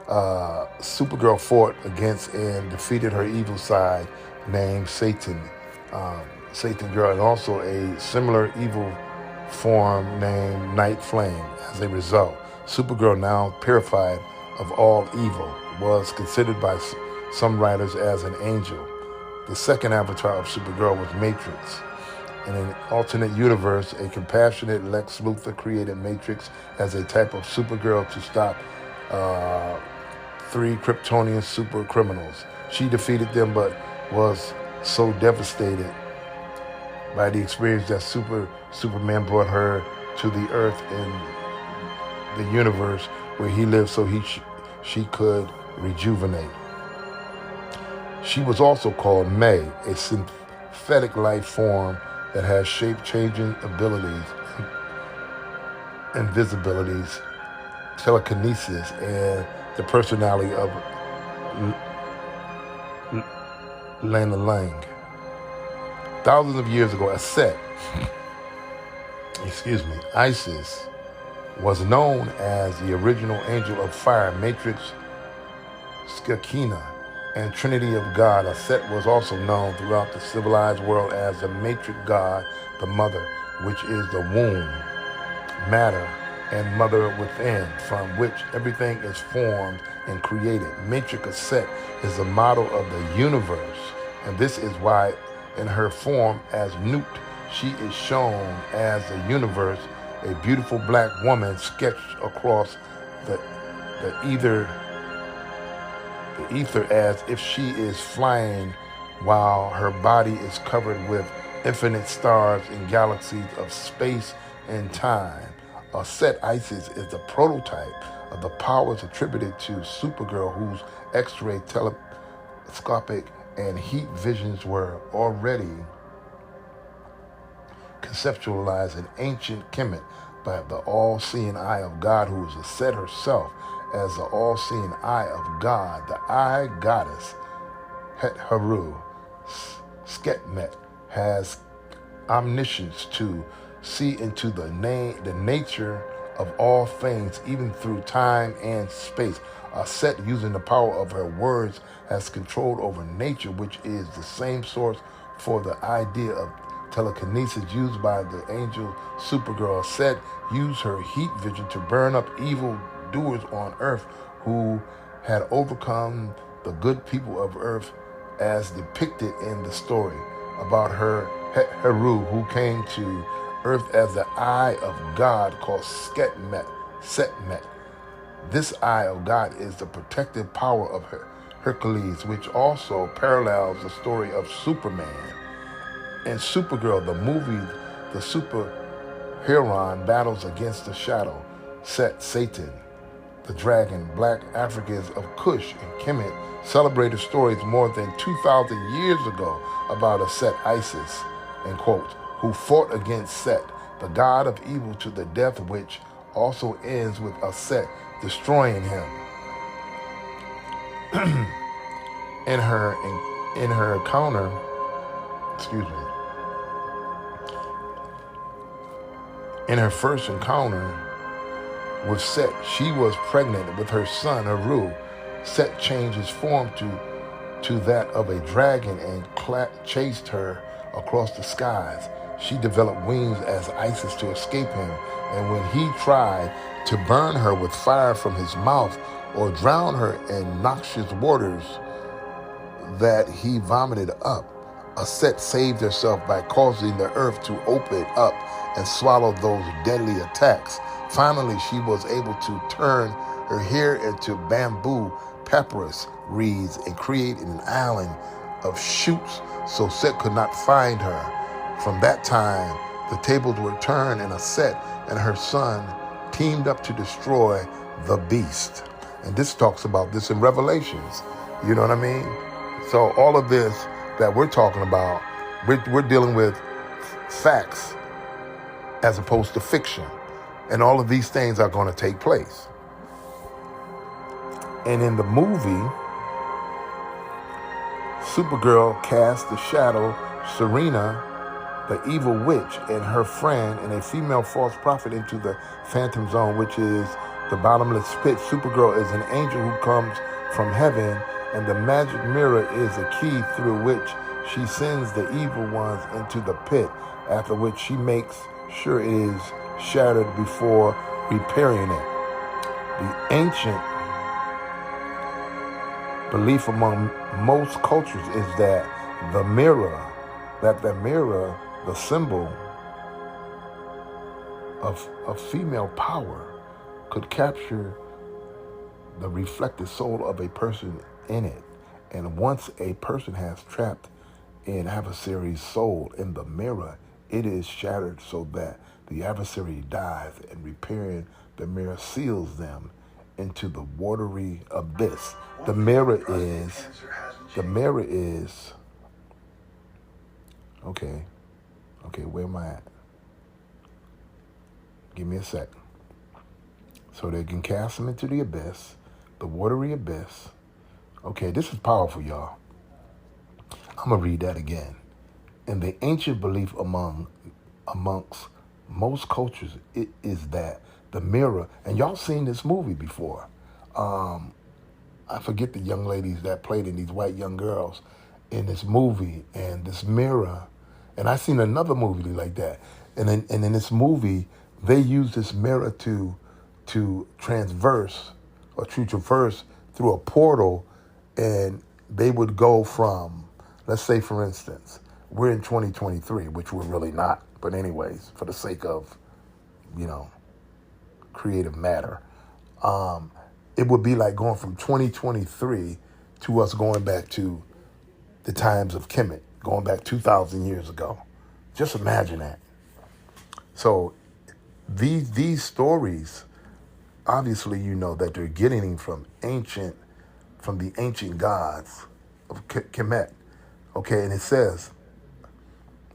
Supergirl fought against and defeated her evil side named Satan, Satan Girl, and also a similar evil form named Night Flame. As a result, Supergirl, now purified of all evil, was considered by some writers as an angel. The second avatar of Supergirl was Matrix. In an alternate universe, a compassionate Lex Luthor created Matrix as a type of Supergirl to stop 3 Kryptonian super criminals. She defeated them, but was so devastated by the experience that Superman brought her to the Earth in the universe where he lived, so she could rejuvenate. She was also called May, a synthetic life form that has shape-changing abilities, invisibilities, telekinesis, and the personality of Lana Lang. Thousands of years ago, Isis was known as the original angel of fire, Matrix, Shekinah, and Trinity of God. Set was also known throughout the civilized world as the matrix god, the mother, which is the womb, matter, and mother within, from which everything is formed and created. Matrix Set is the model of the universe, and this is why in her form as Newt, she is shown as the universe, a beautiful black woman sketched across the ether as if she is flying while her body is covered with infinite stars and galaxies of space and time. Set Isis is the prototype of the powers attributed to Supergirl, whose X-ray, telescopic, and heat visions were already conceptualized in ancient Kemet by the all-seeing eye of God, who is Set herself as the all-seeing eye of God. The eye goddess, Het Heru, Sketmet, has omniscience to see into the nature of all things, even through time and space. Set, using the power of her words, has control over nature, which is the same source for the idea of telekinesis used by the angel Supergirl. Set used her heat vision to burn up evil doers on Earth who had overcome the good people of Earth, as depicted in the story about her Heru, who came to Earth as the eye of God, called Setmet. This eye of God is the protective power of Hercules, which also parallels the story of Superman. In Supergirl, the movie, the superheroine battles against the shadow, Satan, the dragon. Black Africans of Kush and Kemet celebrated stories more than 2,000 years ago about a Set Isis, in quotes, who fought against Set, the god of evil, to the death, which also ends with a Set destroying him. In her encounter, in her first encounter with Set, she was pregnant with her son Heru. Set changed his form to that of a dragon and chased her across the skies. She developed wings as Isis to escape him, and when he tried to burn her with fire from his mouth or drown her in noxious waters that he vomited up, Set saved herself by causing the earth to open up and swallow those deadly attacks. Finally, she was able to turn her hair into bamboo papyrus reeds and create an island of shoots so Set could not find her. From that time, the tables were turned, and Set and her son teamed up to destroy the beast. And this talks about this in Revelations. You know what I mean? So all of this that we're talking about, we're dealing with facts as opposed to fiction. And all of these things are going to take place. And in the movie, Supergirl cast the shadow Serena, the evil witch, and her friend and a female false prophet into the Phantom Zone, which is the bottomless pit. Supergirl is an angel who comes from heaven, and the magic mirror is a key through which she sends the evil ones into the pit, after which she makes sure it is shattered before repairing it. The ancient belief among most cultures is that the mirror, the symbol of female power, could capture the reflected soul of a person in it. And once a person has trapped an adversary's soul in the mirror, it is shattered so that the adversary dies, and repairing the mirror seals them into the watery abyss. The mirror is, okay, where am I at? Give me a sec. So they can cast them into the abyss, the watery abyss. Okay, this is powerful, y'all. I'm going to read that again. In the ancient belief amongst most cultures, it is that the mirror, and y'all seen this movie before. I forget the young ladies that played in these white young girls in this movie, and this mirror, and I seen another movie like that. And in this movie, they use this mirror to traverse through a portal, and they would go from, let's say for instance, we're in 2023, which we're really not, but anyways, for the sake of, creative matter, it would be like going from 2023 to us going back to the times of Kemet, going back 2,000 years ago. Just imagine that. So these stories, obviously, that they're getting from the ancient gods of Kemet. Okay, and it says,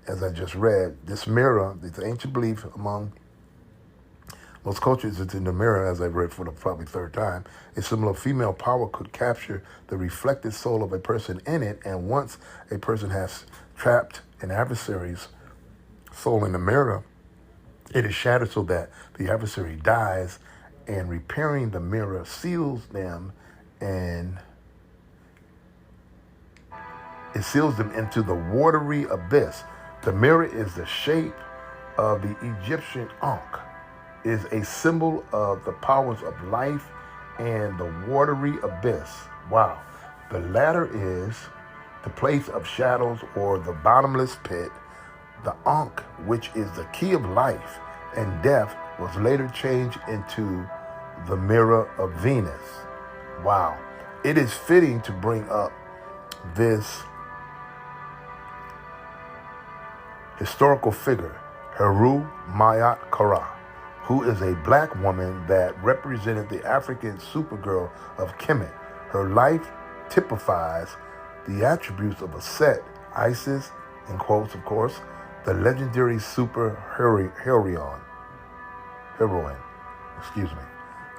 as I just read, this mirror, this ancient belief among most cultures is in the mirror, as I read for the probably third time, a symbol of female power could capture the reflected soul of a person in it, and once a person has trapped an adversary's soul in the mirror, it is shattered so that the adversary dies, and repairing the mirror seals them, and it seals them into the watery abyss. The mirror is the shape of the Egyptian Ankh, is a symbol of the powers of life and the watery abyss. Wow. The latter is the place of shadows or the bottomless pit. The Ankh, which is the key of life and death, was later changed into the mirror of Venus. Wow. It is fitting to bring up this historical figure, Heru Mayat Kara, who is a black woman that represented the African Supergirl of Kemet. Her life typifies the attributes of a Set, Isis, in quotes, of course, the legendary super heroine.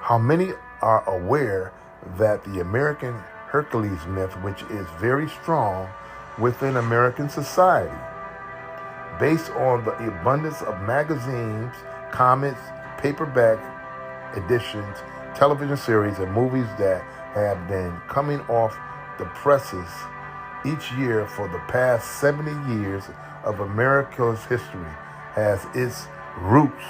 How many are aware that the American Hercules myth, which is very strong within American society, based on the abundance of magazines, comics, paperback editions, television series, and movies that have been coming off the presses each year for the past 70 years of America's history, has its roots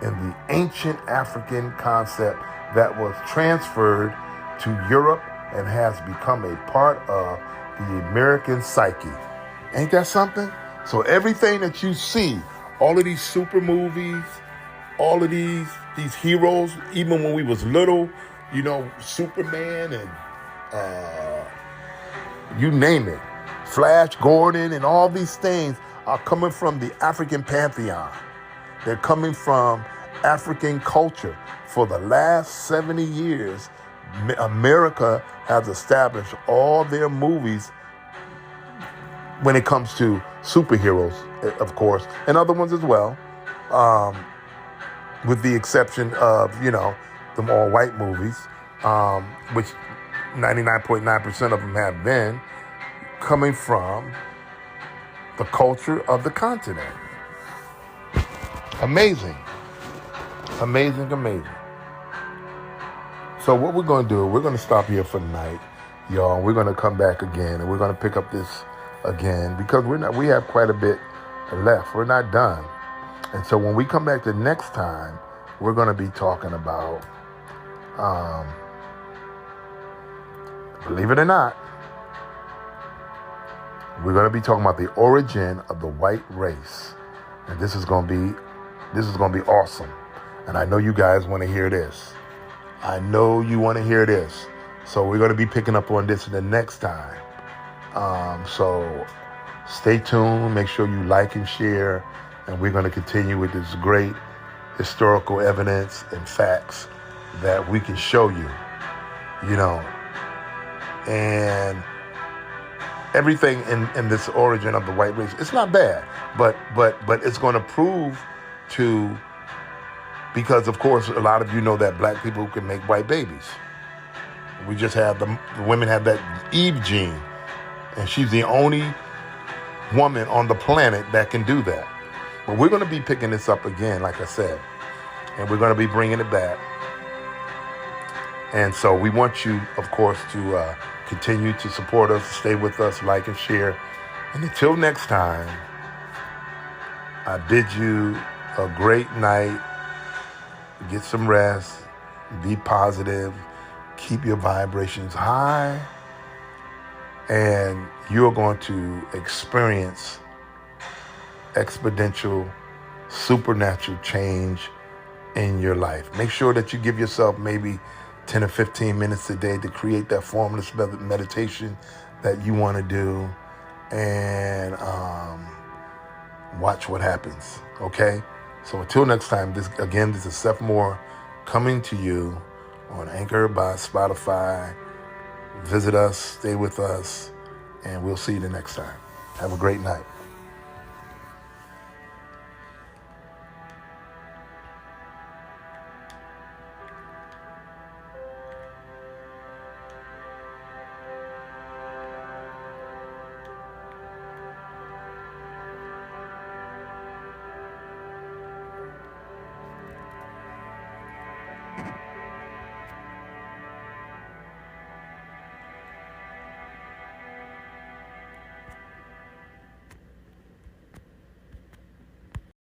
in the ancient African concept that was transferred to Europe and has become a part of the American psyche. Ain't that something? So everything that you see, all of these super movies, all of these heroes, even when we was little, Superman and you name it, Flash Gordon, and all these things are coming from the African pantheon. They're coming from African culture. For the last 70 years, America has established all their movies when it comes to superheroes, of course, and other ones as well, with the exception of, them all-white movies, which 99.9% of them have been coming from the culture of the continent. Amazing. Amazing, amazing. So what we're going to do, we're going to stop here for the night, y'all. We're going to come back again, and we're going to pick up this again because we have quite a bit left. We're not done. And so when we come back the next time, we're going to be talking about, believe it or not, we're going to be talking about the origin of the white race. And this is going to be awesome. And I know you guys want to hear this. I know you want to hear this. So we're going to be picking up on this the next time. So stay tuned. Make sure you like and share. And we're going to continue with this great historical evidence and facts that we can show you, and everything in this origin of the white race. It's not bad, but it's going to prove to, because of course a lot of you know that black people can make white babies. We just have the women have that Eve gene, and she's the only woman on the planet that can do that. But we're going to be picking this up again, like I said, and we're going to be bringing it back. And so we want you, of course, to continue to support us, stay with us, like and share. And until next time, I bid you a great night. Get some rest. Be positive. Keep your vibrations high. And you're going to experience exponential, supernatural change in your life. Make sure that you give yourself maybe 10 or 15 minutes a day to create that formless meditation that you want to do, and watch what happens, okay? So until next time, this is Seth Moore coming to you on Anchor by Spotify. Visit us, stay with us, and we'll see you the next time. Have a great night.